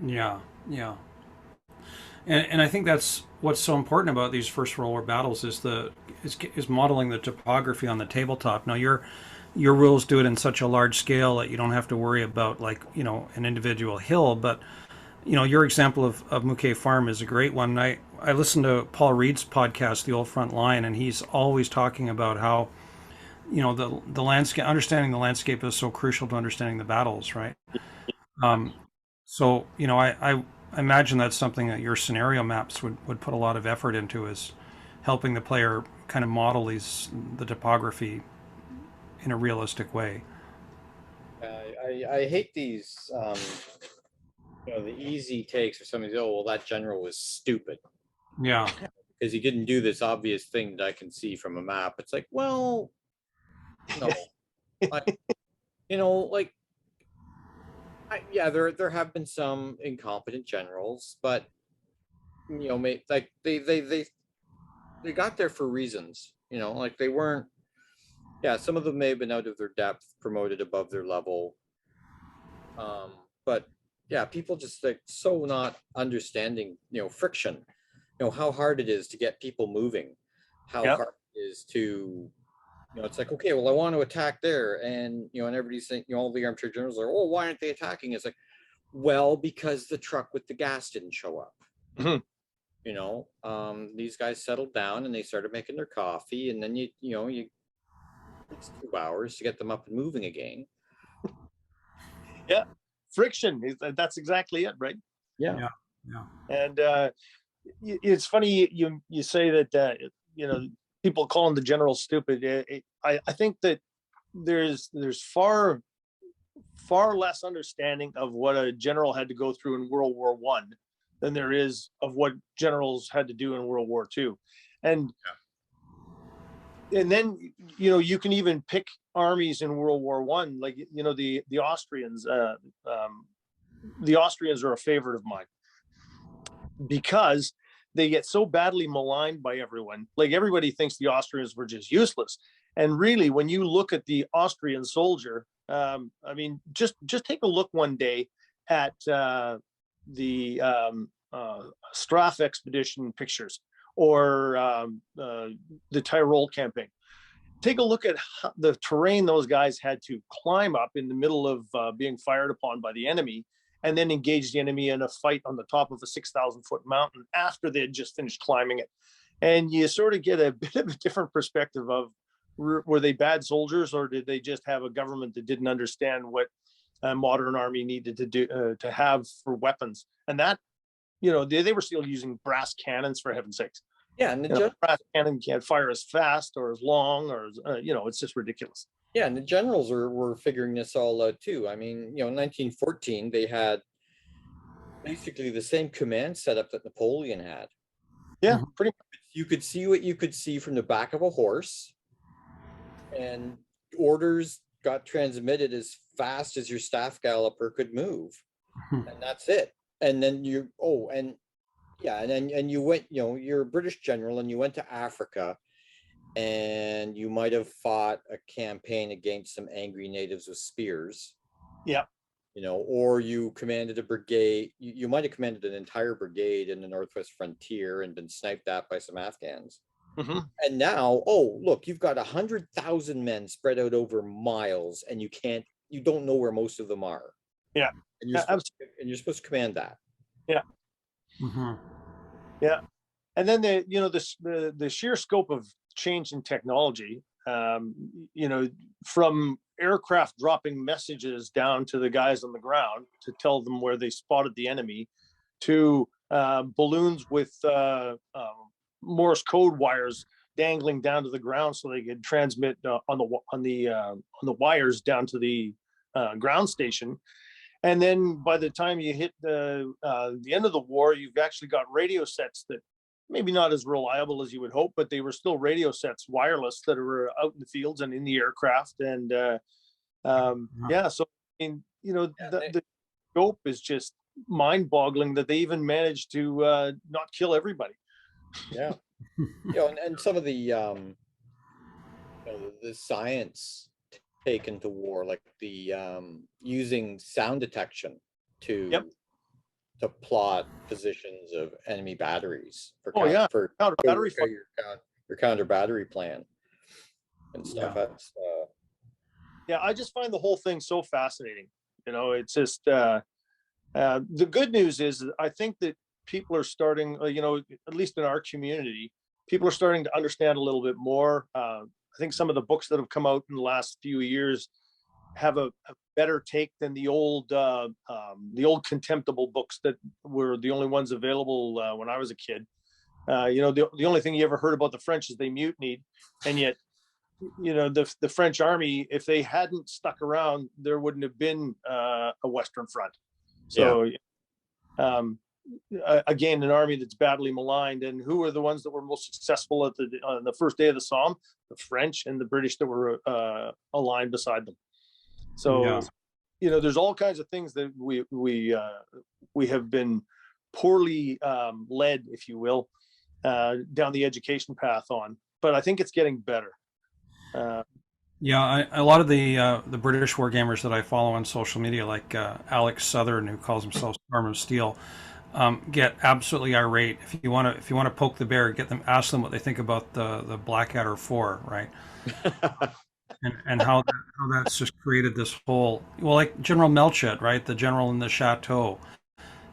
Yeah. And I think that's what's so important about these First World War battles is modeling the topography on the tabletop. Now your rules do it in such a large scale that you don't have to worry about, like, an individual hill. But your example of Mouquet Farm is a great one. I listened to Paul Reed's podcast, The Old Front Line, and he's always talking about how the landscape, understanding the landscape is so crucial to understanding the battles, right? Um, so I imagine that's something that your scenario maps would put a lot of effort into, is helping the player kind of model the topography in a realistic way. I hate these, the easy takes, or somebody says, oh, well, that general was stupid Yeah. because he didn't do this obvious thing that I can see from a map. It's like, well, no, like, like, yeah, there have been some incompetent generals, but like they got there for reasons. Like they weren't. Yeah, some of them may have been out of their depth, promoted above their level. But yeah, people just like so not understanding, friction, how hard it is to get people moving, how Yeah. hard it is to, it's like, okay, well, I want to attack there. And, and everybody's saying, all the armchair generals are, oh, why aren't they attacking? It's like, well, because the truck with the gas didn't show up. Mhm. These guys settled down and they started making their coffee, and then it's 2 hours to get them up and moving again. Yeah. Friction. That's exactly it, right? Yeah. Yeah. Yeah. And it's funny you say that people calling the general stupid. I think that there's far less understanding of what a general had to go through in World War One than there is of what generals had to do in World War Two. And then you can even pick armies in World War One, like the Austrians. The Austrians are a favorite of mine because they get so badly maligned by everyone. Like everybody thinks the Austrians were just useless, and really, when you look at the Austrian soldier, I mean, just take a look one day at the Strafe expedition pictures, or the Tyrol campaign. Take a look at the terrain those guys had to climb up in the middle of being fired upon by the enemy, and then engage the enemy in a fight on the top of a 6,000-foot mountain after they had just finished climbing it. And you sort of get a bit of a different perspective of, were they bad soldiers, or did they just have a government that didn't understand what a modern army needed to do to have for weapons? And that, they were still using brass cannons, for heaven's sakes. Yeah, and the brass cannon can't fire as fast or as long, or it's just ridiculous. Yeah, and the generals were figuring this all out too. I mean, in 1914, they had basically the same command setup that Napoleon had. Yeah, pretty much. You could see what you could see from the back of a horse, and orders got transmitted as fast as your staff galloper could move, and that's it. And then you went, you're a British general, and you went to Africa, and you might have fought a campaign against some angry natives with spears. Yeah. Or you commanded a brigade. You might have commanded an entire brigade in the Northwest frontier and been sniped at by some Afghans. Mm-hmm. And now, oh, look, you've got 100,000 men spread out over miles, and you don't know where most of them are. Yeah. And you're supposed to command that. Yeah. Mm-hmm. Yeah. And then the sheer scope of change in technology, from aircraft dropping messages down to the guys on the ground to tell them where they spotted the enemy, to balloons with Morse code wires dangling down to the ground so they could transmit on the wires down to the ground station. And then by the time you hit the end of the war, you've actually got radio sets that maybe not as reliable as you would hope, but they were still radio sets, wireless, that were out in the fields and in the aircraft. And so the scope is just mind-boggling that they even managed to not kill everybody. Yeah. And some of the the science taken to war, like the using sound detection to to plot positions of enemy batteries for Oh yeah, for counter battery fire. your counter battery plan and Yeah. stuff. That's Yeah, I just find the whole thing so fascinating. You know, it's just the good news is I think that people are starting, you know, at least in our community, people are starting to understand a little bit more. I think some of the books that have come out in the last few years have a better take than the old contemptible books that were the only ones available when I was a kid. You know, the only thing you ever heard about the French is they mutinied, and yet, you know, the French army, if they hadn't stuck around, there wouldn't have been a Western Front. So, um, again, an army that's badly maligned. And who were the ones that were most successful at on the first day of the Somme? The French and the British that were aligned beside them. So, Yeah. you know, there's all kinds of things that we have been poorly led, if you will, down the education path on. But I think it's getting better. Yeah, a lot of the British wargamers that I follow on social media, like Alex Southern, who calls himself Storm of Steel, get absolutely irate. If you want to poke the bear, ask them what they think about the Blackadder 4, right? And how that's just created this whole, well, like General Melchett, right, the general in the chateau,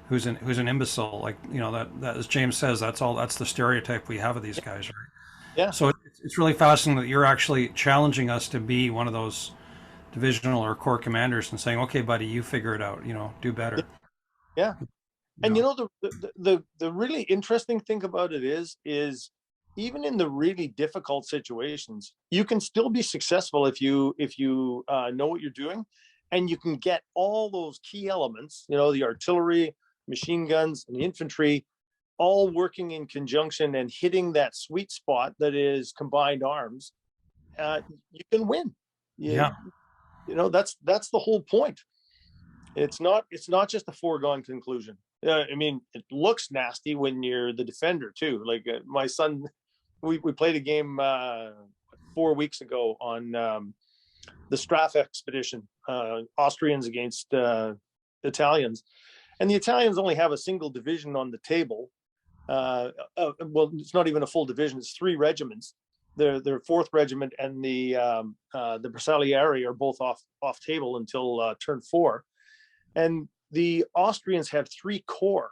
who's an imbecile, like, you know, that as James says, that's the stereotype we have of these guys, right? Yeah. So it's really fascinating that you're actually challenging us to be one of those divisional or corps commanders and saying, okay, buddy, you figure it out, you know, do better. Yeah. And Yeah. you know, the really interesting thing about it is even in the really difficult situations, you can still be successful if you know what you're doing, and you can get all those key elements, you know, the artillery, machine guns, and the infantry, all working in conjunction and hitting that sweet spot that is combined arms. You can win. Yeah. You know, that's the whole point. It's not just a foregone conclusion. I mean, it looks nasty when you're the defender too. Like my son, we played a game 4 weeks ago on the Strath expedition, Austrians against Italians, and the Italians only have a single division on the table. Well, it's not even a full division; it's 3 regiments. Their 4th regiment and the Bersaglieri are both off table until turn 4. And the Austrians have 3 corps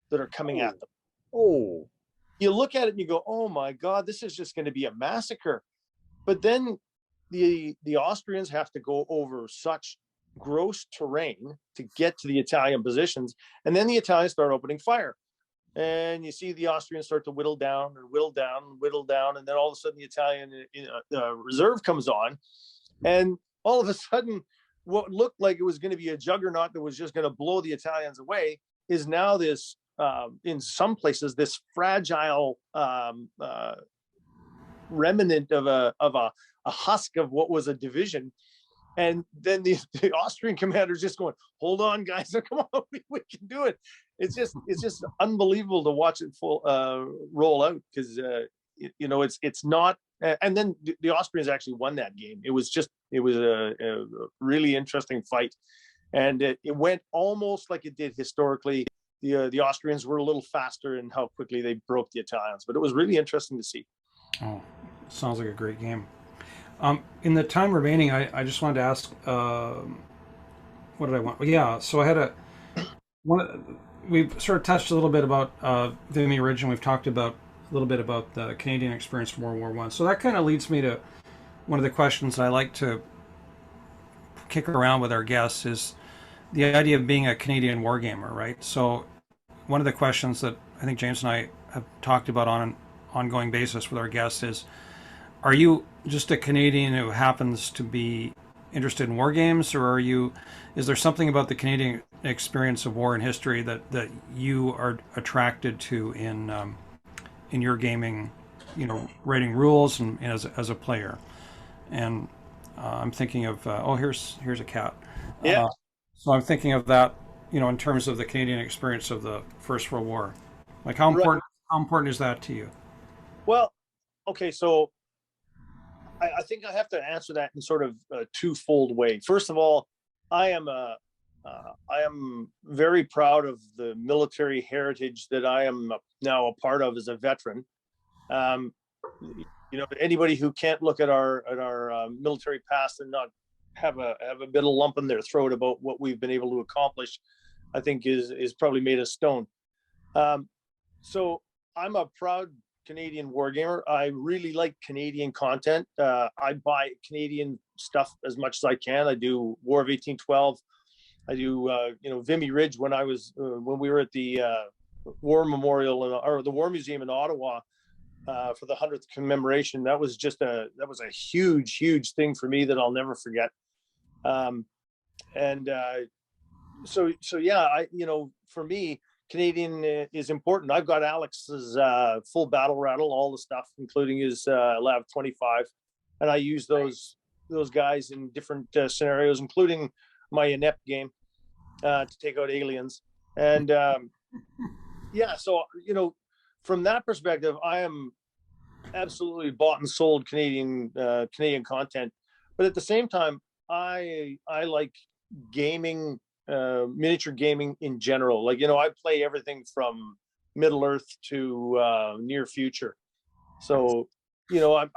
that are coming at them. oh, You look at it and you go, oh my God, this is just going to be a massacre. But then the Austrians have to go over such gross terrain to get to the Italian positions. And then the Italians start opening fire. And you see the Austrians start to whittle down and whittle down and whittle down. And then all of a sudden the Italian reserve comes on. And all of a sudden, what looked like it was going to be a juggernaut that was just going to blow the Italians away is now this, in some places, this fragile remnant of a husk of what was a division. And then the Austrian commander's just going, "Hold on, guys! Come on, we can do it." It's just unbelievable to watch it roll out, because you know, it's not. And then the Austrians actually won that game. It was a really interesting fight, and it went almost like it did historically. The Austrians were a little faster in how quickly they broke the Italians, but it was really interesting to see. Oh, sounds like a great game. In the time remaining, I just wanted to ask, what did I want? Well, yeah, so I had we've sort of touched a little bit about Vimy Ridge, and we've talked about a little bit about the Canadian experience from World War One. So that kind of leads me to one of the questions that I like to kick around with our guests is the idea of being a Canadian wargamer, right? So one of the questions that I think James and I have talked about on an ongoing basis with our guests is, are you just a Canadian who happens to be interested in war games, or is there something about the Canadian experience of war and history that you are attracted to in your gaming, you know, writing rules and as a player? And I'm thinking of here's a cat. Yeah. So I'm thinking of that, you know, in terms of the Canadian experience of the First World War. Like how important is that to you? Well, okay, so I think I have to answer that in sort of a twofold way. First of all, I am a I am very proud of the military heritage that I am now a part of as a veteran. Um, anybody who can't look at our military past and not have a bit of lump in their throat about what we've been able to accomplish, I think is probably made of stone. Um, so I'm a proud Canadian wargamer. I really like Canadian content. I buy Canadian stuff as much as I can. I do War of 1812. I do, Vimy Ridge when we were at the War Memorial or the War Museum in Ottawa for the 100th commemoration. That was a huge thing for me that I'll never forget. Um, and so yeah, for me, Canadian is important. I've got Alex's full battle rattle, all the stuff, including his Lav 25, and I use those guys in different scenarios, including my inept game to take out aliens. And yeah, so from that perspective, I am absolutely bought and sold Canadian content. But at the same time, I like gaming, miniature gaming in general. Like, I play everything from Middle Earth to near future. So, I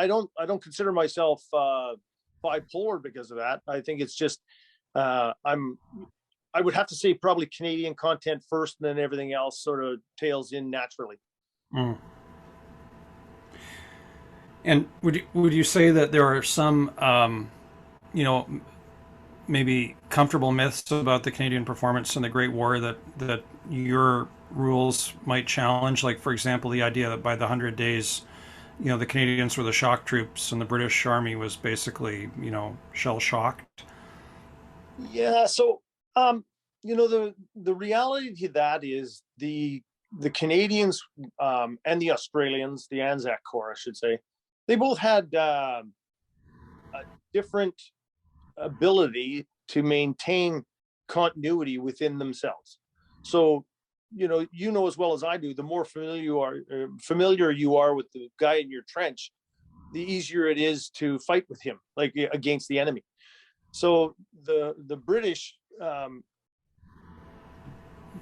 don't consider myself bipolar because of that. I think it's just I would have to say probably Canadian content first, and then everything else sort of tails in naturally. Mm. And would you say that there are some, maybe comfortable myths about the Canadian performance in the Great War that your rules might challenge? Like, for example, the idea that by the 100 Days, the Canadians were the shock troops and the British Army was basically, shell shocked. Yeah. So, the reality to that is the Canadians and the Australians, the Anzac Corps, I should say, they both had a different ability to maintain continuity within themselves. So, as well as I do, the more familiar you are with the guy in your trench, the easier it is to fight with him, like against the enemy. So the British,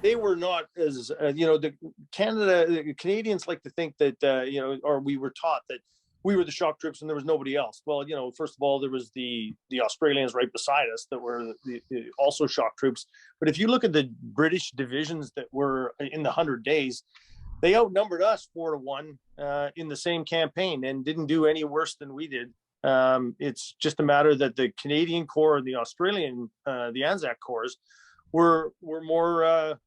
they were not as the Canadians like to think that or we were taught that we were the shock troops and there was nobody else. Well, first of all, there was the Australians right beside us that were also shock troops. But if you look at the British divisions that were in the 100 Days, they outnumbered us 4-1 in the same campaign and didn't do any worse than we did. It's just a matter that the Canadian Corps and the Australian, the Anzac Corps, were more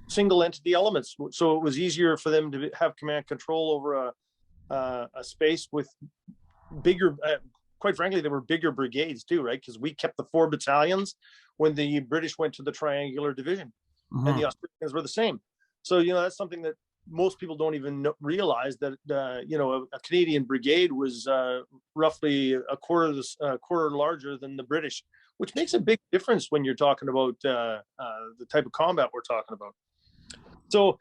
single entity elements. So it was easier for them to have command control over a space with bigger, quite frankly, there were bigger brigades too, right? Because we kept the 4 battalions when the British went to the triangular division, and the Australians were the same. So, that's something that most people don't even realize, that a Canadian brigade was roughly a quarter larger than the British, which makes a big difference when you're talking about the type of combat we're talking about. So,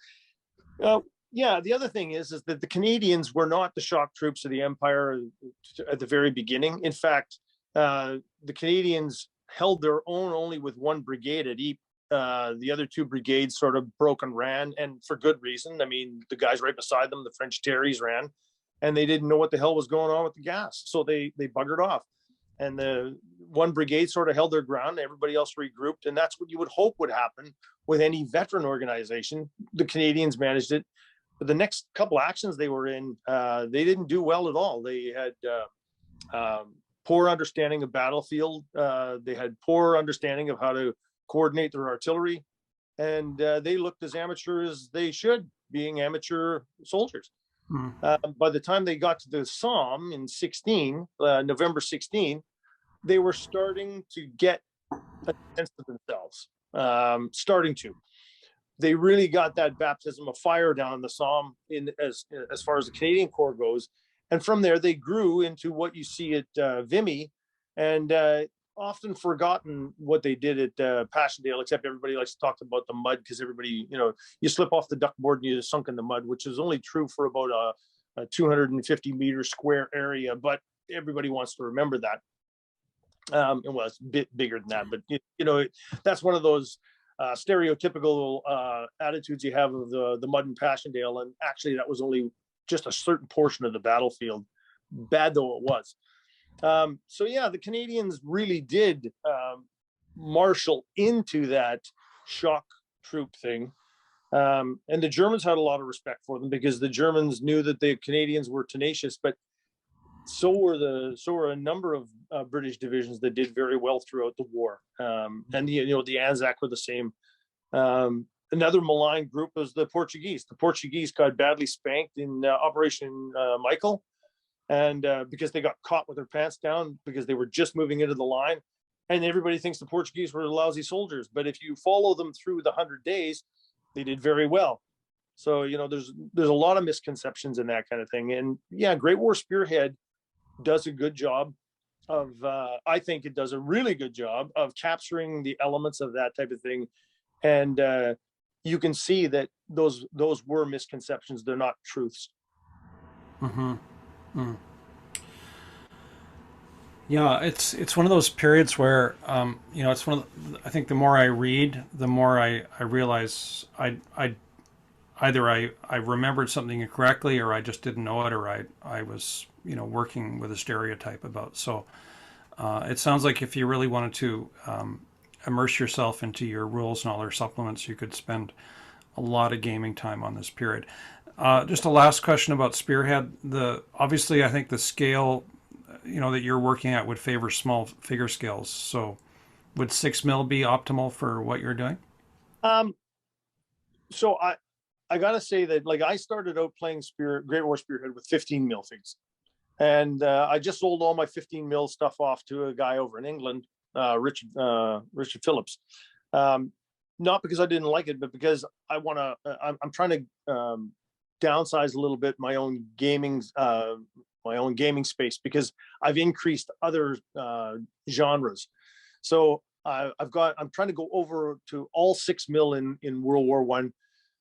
yeah, the other thing is that the Canadians were not the shock troops of the Empire at the very beginning. In fact, the Canadians held their own only with 1 brigade at Ypres. The other 2 brigades sort of broke and ran, and for good reason. I mean, the guys right beside them, the French Terrys, ran, and they didn't know what the hell was going on with the gas, so they buggered off. And the 1 brigade sort of held their ground, everybody else regrouped, and that's what you would hope would happen with any veteran organization. The Canadians managed it, but the next couple actions they were in, they didn't do well at all. They had poor understanding of battlefield. They had poor understanding of how to coordinate their artillery, and they looked as amateur as they should, being amateur soldiers. By the time they got to the Somme in November 16, they were starting to get a sense of themselves. They really got that baptism of fire down in the Somme as far as the Canadian Corps goes, and from there they grew into what you see at Vimy, and often forgotten what they did at Passchendaele, except everybody likes to talk about the mud, because everybody, you slip off the duck board and you sunk in the mud, which is only true for about a 250 meter square area, but everybody wants to remember that. And well, it's a bit bigger than that, but that's one of those stereotypical attitudes you have of the mud and Passchendaele. And actually, that was only just a certain portion of the battlefield, bad though it was. So yeah, the Canadians really did marshal into that shock troop thing. And the Germans had a lot of respect for them because the Germans knew that the Canadians were tenacious, but so were a number of British divisions that did very well throughout the war. And the Anzac were the same. Another maligned group was the Portuguese. The Portuguese got badly spanked in Operation Michael, and because they got caught with their pants down because they were just moving into the line. And everybody thinks the Portuguese were lousy soldiers, but if you follow them through the 100 days, they did very well. So there's a lot of misconceptions in that kind of thing. And yeah, Great War Spearhead does a good job of I think it does a really good job of capturing the elements of that type of thing. And you can see that those were misconceptions. They're not truths. Mm-hmm. Mm. Yeah, it's one of those periods where it's one of I think the more I read, the more I realize I either I remembered something incorrectly, or I just didn't know it, or I was working with a stereotype about. So it sounds like if you really wanted to immerse yourself into your rules and all their supplements, you could spend a lot of gaming time on this period. Just a last question about Spearhead. Obviously, I think the scale that you're working at would favor small figure scales. So would 6 mil be optimal for what you're doing? So I gotta say that, like, I started out playing Great War Spearhead with 15 mil figs, and I just sold all my 15 mil stuff off to a guy over in England, Richard Phillips. Not because I didn't like it, but because I'm trying to downsize a little bit my own gaming space, because I've increased other genres. So I'm trying to go over to all 6 mil in World War One.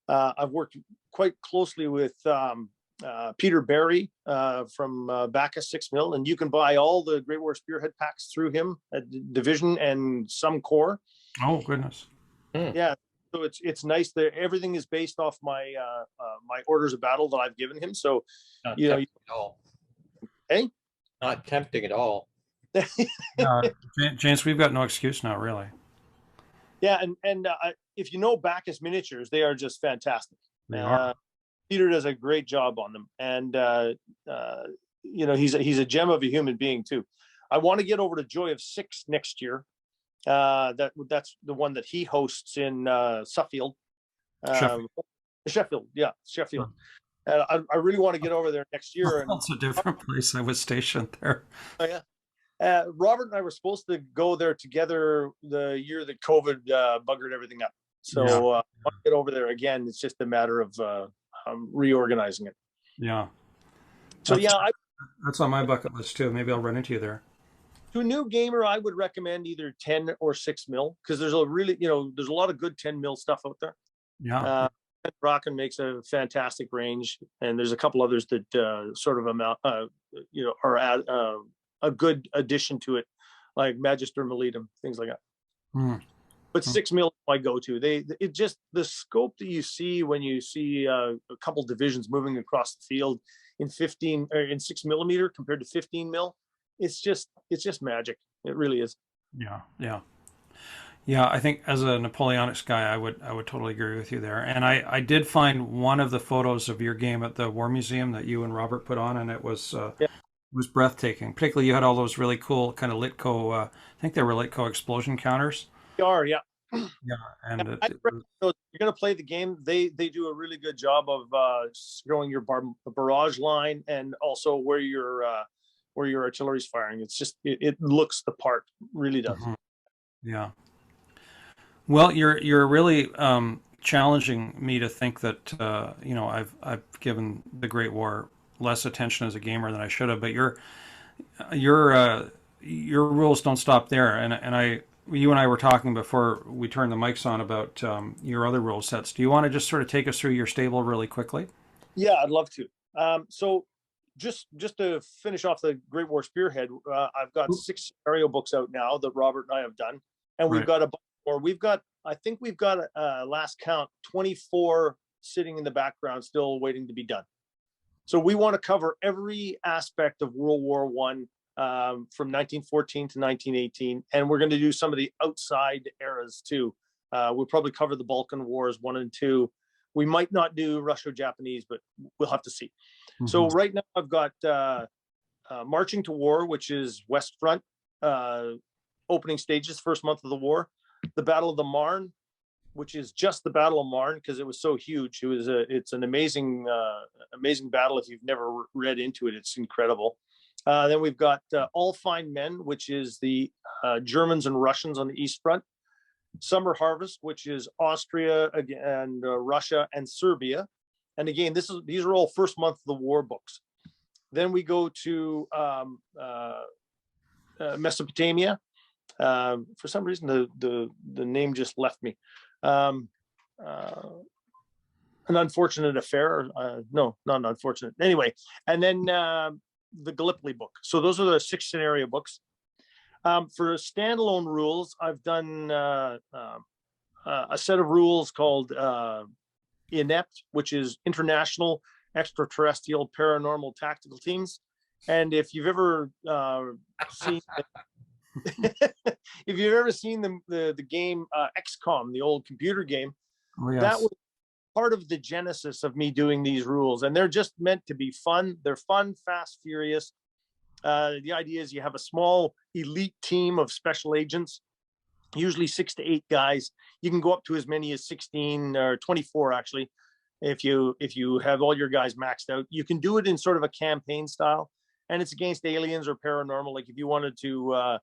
I've worked quite closely with Peter Barry from Bacchus 6 mil, and you can buy all the Great War Spearhead packs through him at Division and some Corps. Oh goodness! Yeah, so it's nice that everything is based off my my orders of battle that I've given him. So not tempting at all. Hey, not tempting at all. James, we've got no excuse now, really. Yeah, and if you know Bacchus miniatures, they are just fantastic. They are. Peter does a great job on them, and he's a gem of a human being too. I want to get over to Joy of Six next year. That's the one that he hosts in Suffield, Sheffield. Yeah, Sheffield. I really want to get over there next year. And it's a different place. I was stationed there. Oh yeah. Robert and I were supposed to go there together the year that COVID buggered everything up. So I want to get over there again. It's just a matter of reorganizing it. Yeah. So that's on my bucket list too. Maybe I'll run into you there. To a new gamer, I would recommend either 10 or 6 mil, because there's there's a lot of good 10 mil stuff out there. Yeah. Bracken makes a fantastic range, and there's a couple others that sort of are a good addition to it, like Magister Militum, things like that. But 6 mil is my go-to. It just, the scope that you see when you see a couple divisions moving across the field in 15 or in 6 millimeter compared to 15 mil, it's just magic. It really is. Yeah, I think as a Napoleonics guy, I would totally agree with you there. And I did find one of the photos of your game at the War Museum that you and Robert put on, and it was breathtaking. Particularly, you had all those really cool kind of Litco. I think they were Litco explosion counters. They are, yeah. Yeah, and if you're going to play the game, they do a really good job of showing your barrage line, and also where your artillery's firing. It's just it looks the part, really does. Yeah. Well, you're really challenging me to think that I've given the Great War less attention as a gamer than I should have. But your rules don't stop there, and you and I were talking before we turned the mics on about your other rule sets. Do you want to just sort of take us through your stable really quickly? Yeah, I'd love to. So just to finish off the Great War Spearhead, I've got 6 scenario books out now that Robert and I have done, and we've Right. got a bunch more. I think we've got last count 24 sitting in the background, still waiting to be done. So we want to cover every aspect of World War One, from 1914 to 1918, and we're going to do some of the outside eras too. We'll probably cover the Balkan Wars 1 and 2. We might not do Russo-Japanese, but we'll have to see. So right now I've got Marching to War, which is West Front, opening stages, first month of the war. The Battle of the Marne, which is just the Battle of Marne because it was so huge. It's an amazing battle. If you've never read into it, it's incredible. Then we've got All Fine Men, which is the Germans and Russians on the East Front. Summer Harvest, which is Austria and Russia and Serbia. And again, these are all first month of the war books. Then we go to Mesopotamia. For some reason, the name just left me. An Unfortunate Affair. No, not an unfortunate. Anyway, and then the Gallipoli book. So those are the 6 scenario books. For standalone rules, I've done a set of rules called INEPT, which is International Extraterrestrial Paranormal Tactical Teams. And if you've ever seen if you've ever seen the game XCOM, the old computer game, that was part of the genesis of me doing these rules. And they're just meant to be fun. They're fun, fast, furious. The idea is you have a small elite team of special agents, usually 6 to 8 guys. You can go up to as many as 16 or 24, actually, if you have all your guys maxed out. You can do it in sort of a campaign style, and it's against aliens or paranormal. Like if you wanted to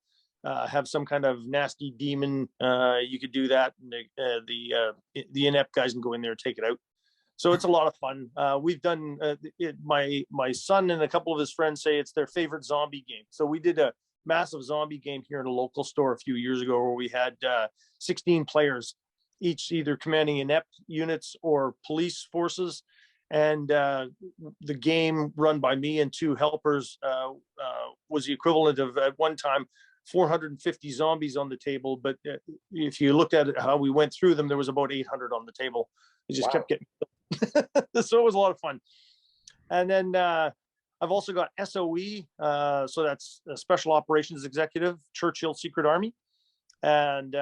have some kind of nasty demon, you could do that. And the inept guys can go in there and take it out. So it's a lot of fun. We've done my son and a couple of his friends say it's their favorite zombie game. So we did a massive zombie game here in a local store a few years ago where we had 16 players, each either commanding inept units or police forces. And the game run by me and 2 helpers was the equivalent of, at one time, 450 zombies on the table. But if you looked at it, how we went through them, there was about 800 on the table. It just kept getting so it was a lot of fun. And then I've also got SOE, so that's Special Operations Executive, Churchill Secret Army. And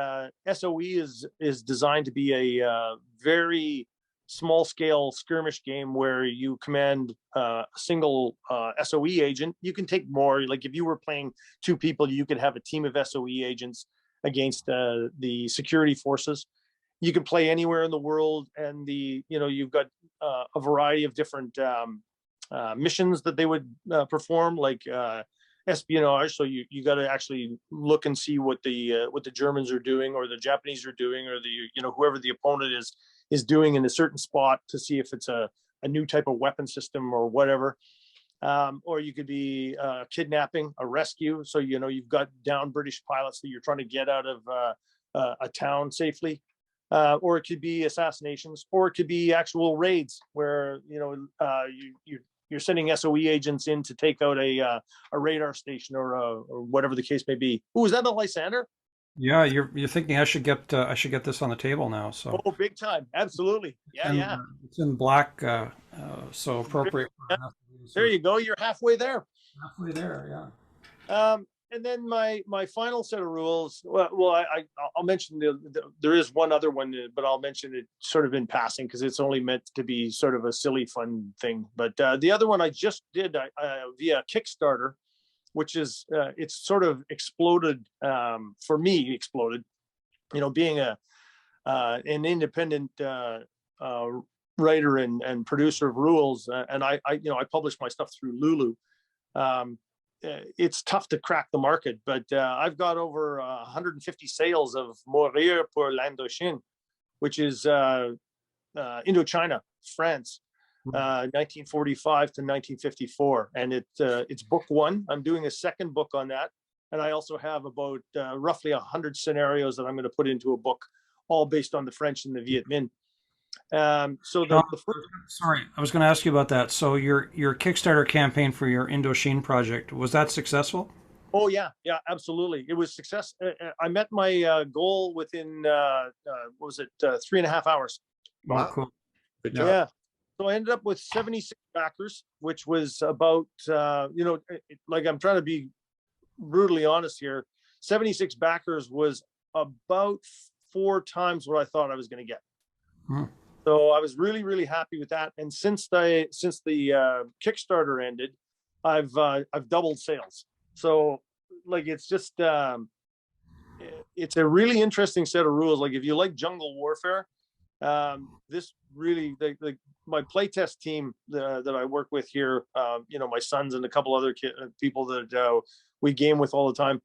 SOE is designed to be a very small scale skirmish game where you command a single SOE agent. You can take more. Like if you were playing 2 people, you could have a team of SOE agents against the security forces. You can play anywhere in the world, and you've got a variety of different missions that they would perform, like espionage. So you got to actually look and see what the Germans are doing, or the Japanese are doing, or whoever the opponent is doing in a certain spot, to see if it's a new type of weapon system or whatever. Or you could be kidnapping, a rescue. So you've got downed British pilots that you're trying to get out of a town safely. Or it could be assassinations, or it could be actual raids where you're sending SOE agents in to take out a radar station or whatever the case may be. Oh, is that a Lysander? Yeah, you're thinking I should get this on the table now. So big time, absolutely, yeah. It's in black, so appropriate. There you go. You're halfway there. Halfway there, yeah. And then my final set of rules. Well, I'll mention there is one other one, but I'll mention it sort of in passing because it's only meant to be sort of a silly, fun thing. But the other one I just did via Kickstarter, which is it's sort of exploded for me. Exploded, being an independent writer and producer of rules, and I publish my stuff through Lulu. It's tough to crack the market, but I've got over 150 sales of Mourir pour l'Indochine, which is Indochina, France, 1945 to 1954. And it's book 1. I'm doing a second book on that. And I also have about roughly 100 scenarios that I'm going to put into a book, all based on the French and the Viet Minh. So Sean, the first, sorry, I was going to ask you about that. So your Kickstarter campaign for your IndoChina project, was that successful? oh yeah, absolutely, it was success. I met my goal within what was it, 3.5 hours. Oh, Wow, cool. good Yeah. job. Yeah. So I ended up with 76 backers, which was about, like, I'm trying to be brutally honest here. 76 backers was about 4 times what I thought I was going to get. Hmm. So I was really, really happy with that. And since the Kickstarter ended, I've doubled sales. So like, it's just, it's a really interesting set of rules. Like, if you like jungle warfare, this really, my playtest team that I work with here, my sons and a couple other people that we game with all the time,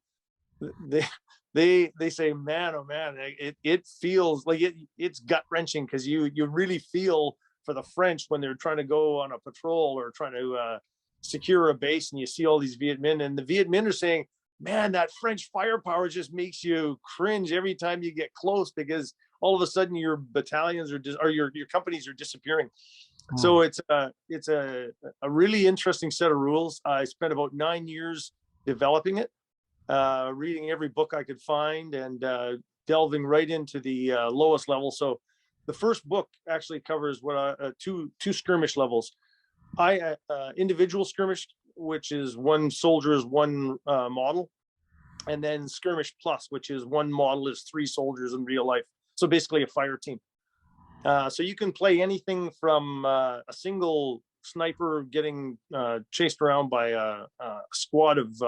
they they say, man, oh man, it feels like it's gut wrenching, because you really feel for the French when they're trying to go on a patrol or trying to secure a base, and you see all these Viet Minh, and the Viet Minh are saying, man, that French firepower just makes you cringe every time you get close, because all of a sudden your battalions or your companies are disappearing. Hmm. So it's a really interesting set of rules. I spent about 9 years developing it, reading every book I could find, and delving right into the lowest level. So the first book actually covers two skirmish levels. Individual skirmish, which is one soldier is one model, and then skirmish plus, which is one model is 3 soldiers in real life. So basically a fire team. So you can play anything from a single sniper getting chased around by a squad of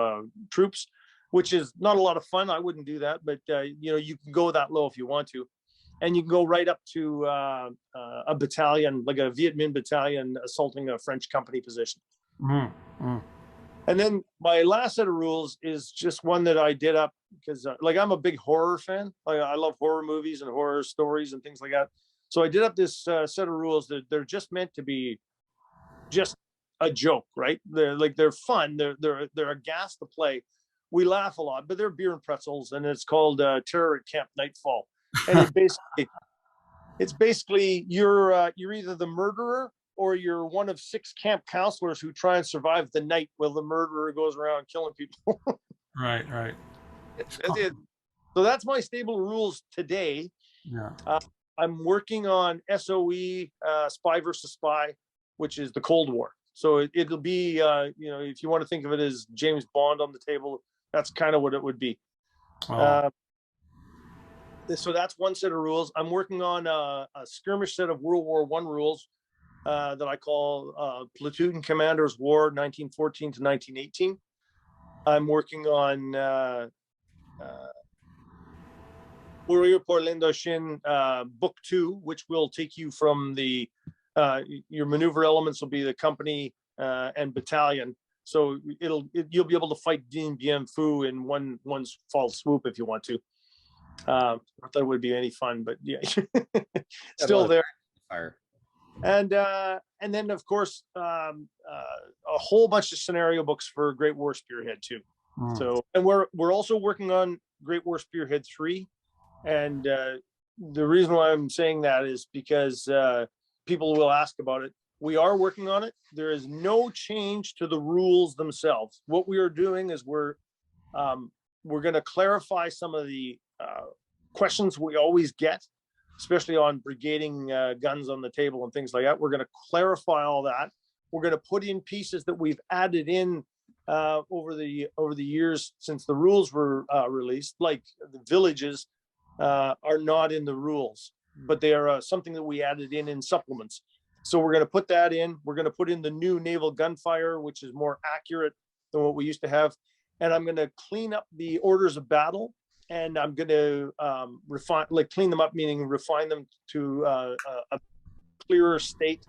troops, which is not a lot of fun. I wouldn't do that, but you can go that low if you want to, and you can go right up to a battalion, like a Viet Minh battalion assaulting a French company position. Hmm. Hmm. And then my last set of rules is just one that I did up because, like, I'm a big horror fan. Like, I love horror movies and horror stories and things like that. So I did up this set of rules that they're just meant to be just a joke, right? They're fun. They're a gas to play. We laugh a lot, but they're beer and pretzels, and it's called Terror at Camp Nightfall. And it's basically you're either the murderer or you're one of 6 camp counselors who try and survive the night while the murderer goes around killing people. Right, right. So that's my stable of rules today. Yeah. I'm working on SOE, Spy versus Spy, which is the Cold War. So it'll be, if you want to think of it as James Bond on the table, that's kind of what it would be. Oh. So that's one set of rules. I'm working on a skirmish set of World War I rules that I call Platoon Commanders War 1914 to 1918. I'm working on Warrior pour l'Indochine Book 2, which will take you from your maneuver elements will be the company and battalion. So you'll be able to fight Dien Bien Phu in one fall swoop if you want to. Not that it would be any fun, but yeah, still there. Fire. And then of course a whole bunch of scenario books for Great War Spearhead too. Hmm. So, and we're also working on Great War Spearhead 3, and the reason why I'm saying that is because people will ask about it. We are working on it. There is no change to the rules themselves. What we are doing is we're going to clarify some of the questions we always get, especially on brigading guns on the table and things like that. We're going to clarify all that. We're going to put in pieces that we've added in over the years since the rules were released, like the villages are not in the rules, but they are something that we added in supplements. So we're going to put that in. We're going to put in the new naval gunfire, which is more accurate than what we used to have. And I'm going to clean up the orders of battle, and I'm going to clean them up, meaning refine them to a clearer state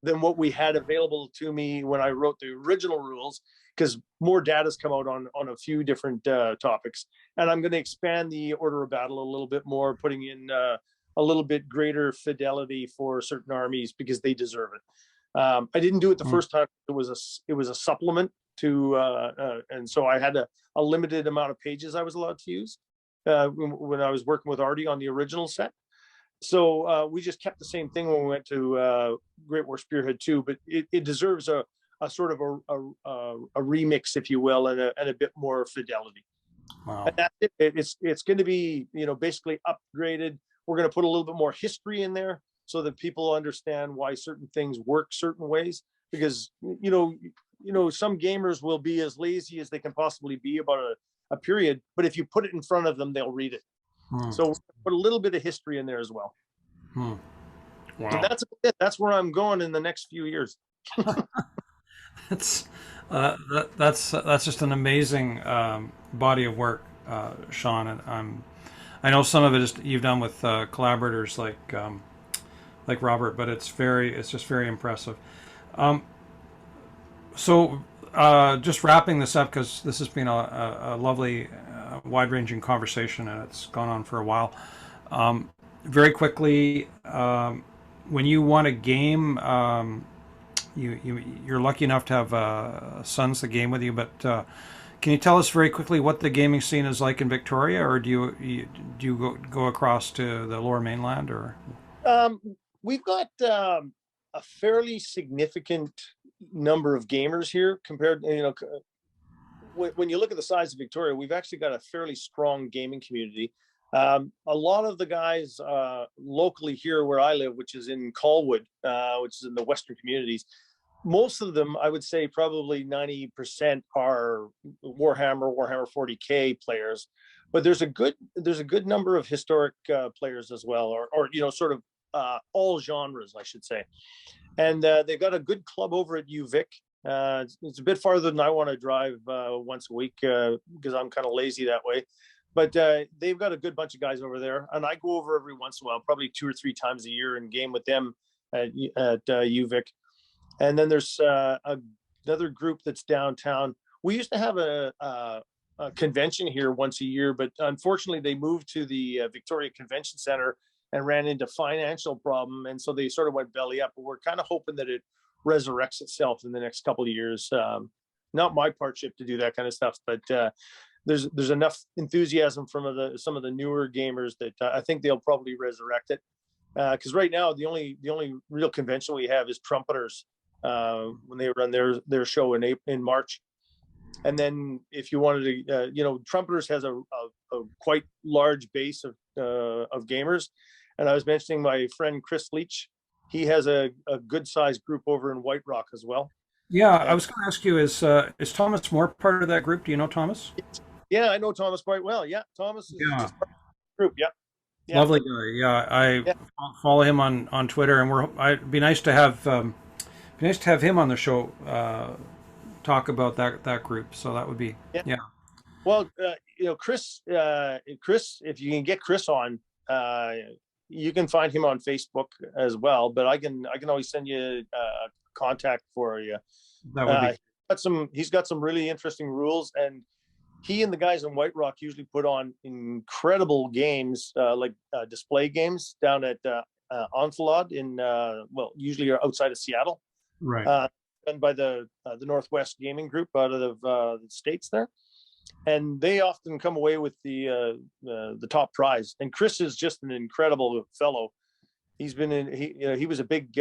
than what we had available to me when I wrote the original rules, because more data has come out on a few different topics. And I'm going to expand the order of battle a little bit more, putting in a little bit greater fidelity for certain armies because they deserve it. I didn't do it the first time. It was a supplement to, and so I had a limited amount of pages I was allowed to use when I was working with Artie on the original set. So we just kept the same thing when we went to Great War Spearhead 2, but it deserves a sort of a remix, if you will, and a bit more fidelity. Wow. And that's it. It's going to be, basically upgraded. We're going to put a little bit more history in there so that people understand why certain things work certain ways. Because some gamers will be as lazy as they can possibly be about a period, but if you put it in front of them, they'll read it. So we'll put a little bit of history in there as well. Wow. So that's it. That's where I'm going in the next few years. That's that's just an amazing body of work, Shawn. And I know some of it is you've done with collaborators like Robert, but it's just very impressive. So just wrapping this up, because this has been a lovely, wide-ranging conversation, and it's gone on for a while. Very quickly, when you want a game, you're lucky enough to have sons that game with you, but can you tell us very quickly what the gaming scene is like in Victoria, or do you go across to the Lower Mainland, or? We've got a fairly significant number of gamers here compared, when you look at the size of Victoria, we've actually got a fairly strong gaming community. A lot of the guys locally here where I live, which is in Colwood, which is in the Western communities, most of them, I would say probably 90% are Warhammer 40K players, but there's a good number of historic players as well, or sort of all genres, I should say. And they've got a good club over at UVic. It's a bit farther than I want to drive once a week because I'm kind of lazy that way. But they've got a good bunch of guys over there, and I go over every once in a while, probably 2 or 3 times a year, and game with them at UVic. And then there's another group that's downtown. We used to have a convention here once a year, but unfortunately they moved to the Victoria Convention Center and ran into financial problem, and so they sort of went belly up. But we're kind of hoping that it resurrects itself in the next couple of years. Not my partship to do that kind of stuff, but there's enough enthusiasm from some of the newer gamers that I think they'll probably resurrect it. Because right now the only real convention we have is Trumpeters when they run their show in March. And then if you wanted to, Trumpeters has a quite large base of gamers. And I was mentioning my friend Chris Leach. He has a good sized group over in White Rock as well. Yeah, I was going to ask you, is Thomas Moore part of that group? Do you know Thomas? Yeah, I know Thomas quite well. Yeah, Thomas is part of the group. Yeah. Yeah. Lovely guy. Yeah, I follow him on Twitter, and it'd be nice to have him on the show, talk about that group. So that would be yeah. Well, Chris, if you can get Chris on, you can find him on Facebook as well. But I can always send you contact for you. That would be. He's got some really interesting rules, and he and the guys in White Rock usually put on incredible games, like display games down at Enfilade usually outside of Seattle, right? And by the Northwest Gaming Group out of the States there, and they often come away with the top prize. And Chris is just an incredible fellow. He's been he was a big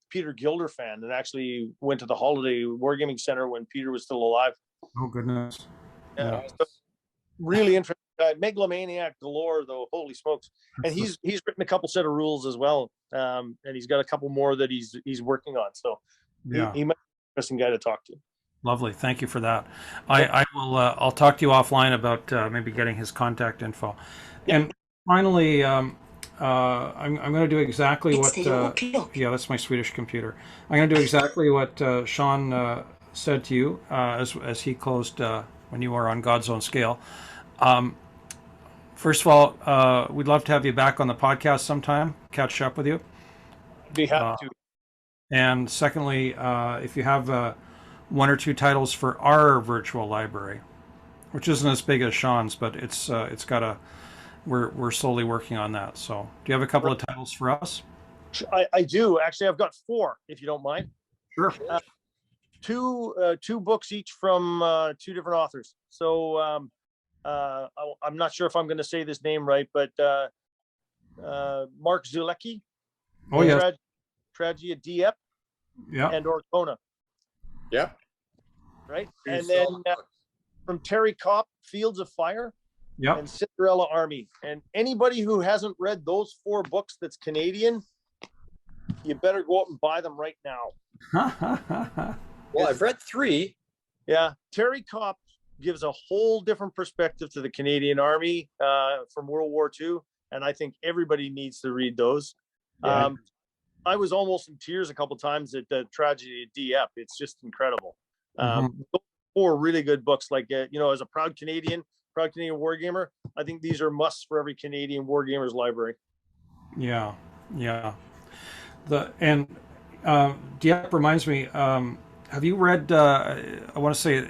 Peter Gilder fan, and actually went to the Holiday Wargaming Center when Peter was still alive. Oh goodness. Yeah. So really interesting guy, megalomaniac galore, though. Holy smokes! And he's written a couple set of rules as well, and he's got a couple more that he's working on. So yeah, he might be an interesting guy to talk to. Lovely, thank you for that. I will. I'll talk to you offline about maybe getting his contact info. Yeah. And finally, I'm going to do exactly what. Yeah, that's my Swedish computer. I'm going to do exactly what Shawn said to you as he closed. When you were on God's Own Scale. First of all, we'd love to have you back on the podcast sometime, catch up with you. Be happy to. And secondly, if you have 1 or 2 titles for our virtual library, which isn't as big as Shawn's, but it's got we're slowly working on that. So do you have a couple of titles for us? I do. Actually, I've got 4, if you don't mind. Sure. 2 books each from 2 different authors. So I'm not sure if I'm going to say this name right, but Mark Zulecki, Oh yeah. Tragedy of Dieppe, Yeah. and Ortona. Yep. Right. Pretty And then solid book. from Terry Kopp, Fields of Fire, Yep. and Cinderella Army. And anybody who hasn't read those 4 books that's Canadian, you better go out and buy them right now. Well, I've read 3. Yeah. Terry Kopp gives a whole different perspective to the Canadian Army from World War II. And I think everybody needs to read those. Yeah. I was almost in tears a couple of times at the Tragedy of Dieppe. It's just incredible. Mhm. 4 really good books. Like, as a proud Canadian wargamer, I think these are musts for every Canadian wargamers library. Yeah. Yeah. Dieppe reminds me. Have you read? I want to say,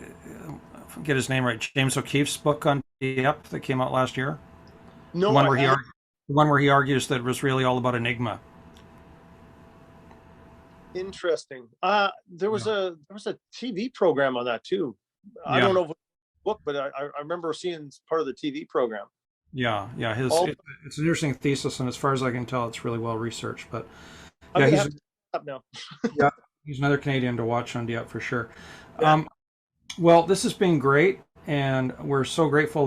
get his name right. James O'Keefe's book on Dieppe that came out last year. No, The one I where haven't. the one where he argues that it was really all about Enigma. Interesting. There was a TV program on that too. I Yeah. don't know if it was a book, but I remember seeing part of the TV program. Yeah. Yeah. All- It's an interesting thesis, and as far as I can tell, it's really well researched. But I'm yeah, gonna he's have to look it up now. yeah, he's another Canadian to watch on Dieppe for sure. Yeah. Well, this has been great, and we're so grateful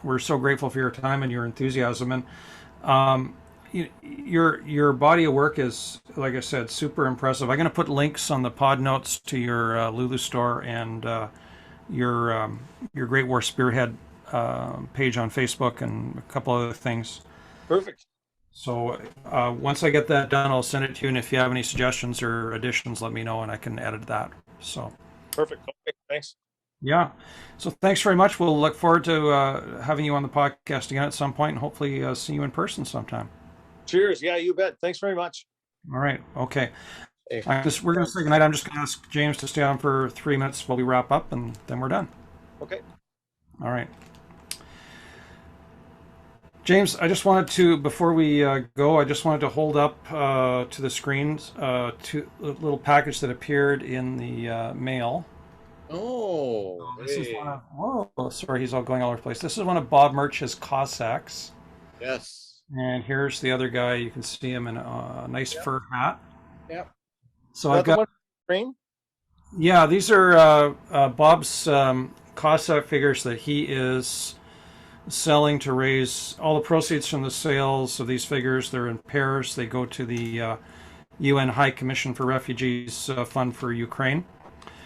for your time and your enthusiasm. And your body of work is, like I said, super impressive. I'm going to put links on the pod notes to your Lulu store and your Great War Spearhead page on Facebook and a couple other things. Perfect. So once I get that done, I'll send it to you. And if you have any suggestions or additions, let me know, and I can edit that. So Perfect. Okay, thanks. yeah. So thanks very much. We'll look forward to having you on the podcast again at some point, and hopefully see you in person sometime. Cheers. Yeah, you bet. Thanks very much. All right. Okay. Hey. We're going to say goodnight. I'm just going to ask James to stay on for 3 minutes while we wrap up, and then we're done. Okay. All right. James, I just wanted to, before we go, I just wanted to hold up to the screens a little package that appeared in the mail. Oh, This is hey. one of, whoa, sorry, he's all going all over the place. This is one of Bob Murch's Cossacks. Yes. And here's the other guy. You can see him in a nice fur hat. Yep. So Is that I've the got, one for Ukraine? yeah, these are Bob's Cossack figures that he is selling to raise all the proceeds from the sales of these figures. They're in pairs. They go to the UN High Commission for Refugees Fund for Ukraine.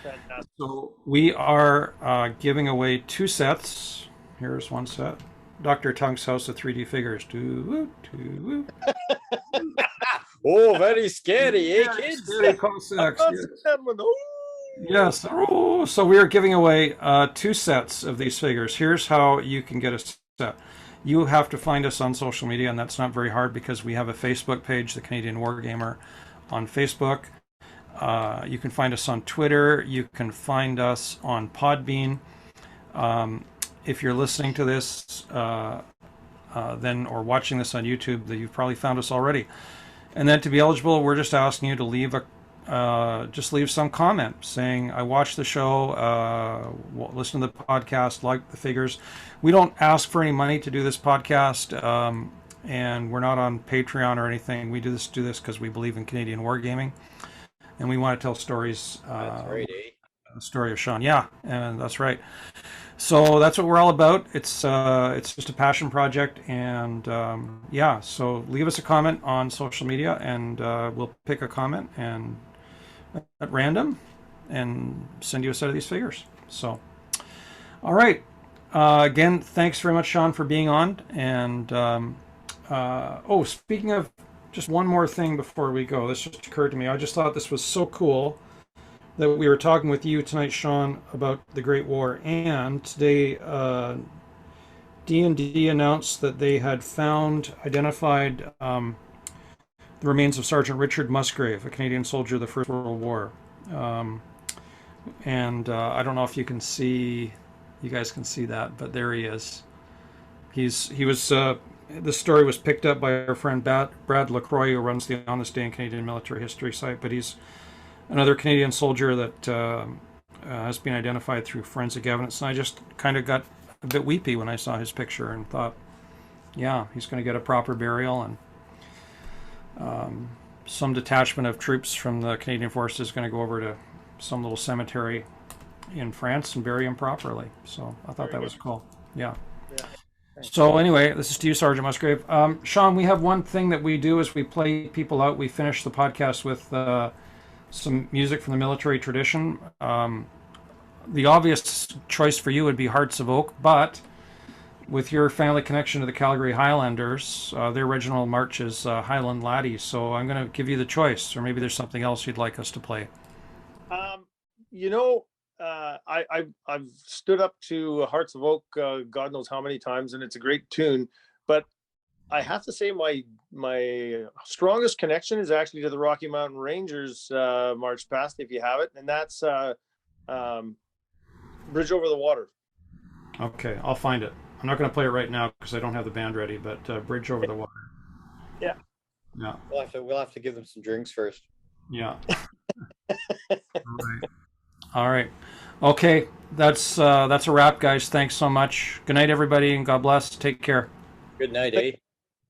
Fantastic. So we are giving away 2 sets. Here's one set. Dr. Tunk's House of 3D Figures. Oh, very scary, eh, kids? Scary Cossacks. That's Yes. that one. Ooh. Yes. Oh, so we are giving away 2 sets of these figures. Here's how you can get a set. You have to find us on social media, and that's not very hard because we have a Facebook page, the Canadian Wargamer, on Facebook. You can find us on Twitter. You can find us on Podbean. If you're listening to this then or watching this on YouTube, that you've probably found us already. And then to be eligible, we're just asking you to leave leave some comment saying, I watched the show, listen to the podcast, like the figures. We don't ask for any money to do this podcast, and we're not on Patreon or anything. We do this because we believe in Canadian wargaming, and we want to tell stories. That's right, eh? The story of Shawn. Yeah, and that's right. So that's what we're all about. It's just a passion project, and yeah. So leave us a comment on social media, and we'll pick a comment and at random, and send you a set of these figures. So, all right. Again, thanks very much, Shawn, for being on. And speaking of, just one more thing before we go. This just occurred to me. I just thought this was so cool that we were talking with you tonight, Shawn, about the Great War. And today, D&D announced that they had identified the remains of Sergeant Richard Musgrave, a Canadian soldier of the First World War. I don't know if you guys can see that, but there he is. This story was picked up by our friend Brad Lacroix, who runs the On This Day in Canadian Military History site, but he's another Canadian soldier that has been identified through forensic evidence. And I just kind of got a bit weepy when I saw his picture and thought, Yeah, he's going to get a proper burial, and some detachment of troops from the Canadian Forces is going to go over to some little cemetery in France and bury him properly. So I thought Very that good. was cool. Yeah. Yeah. Thanks. So anyway, this is to you, Sergeant Musgrave. Shawn, we have one thing that we do is we play people out. We finish the podcast with some music from the military tradition. The obvious choice for you would be Hearts of Oak, but with your family connection to the Calgary Highlanders, their original march is Highland Laddie. So I'm going to give you the choice, or maybe there's something else you'd like us to play. You know, I've stood up to Hearts of Oak, God knows how many times, and it's a great tune. But I have to say my strongest connection is actually to the Rocky Mountain Rangers March Past, if you have it, and that's Bridge Over the Water. Okay, I'll find it. I'm not going to play it right now because I don't have the band ready, but Bridge Over the Water. Yeah. Yeah. We'll have to give them some drinks first. Yeah. All right. All right. Okay, that's a wrap, guys. Thanks so much. Good night, everybody, and God bless. Take care. Good night, eh?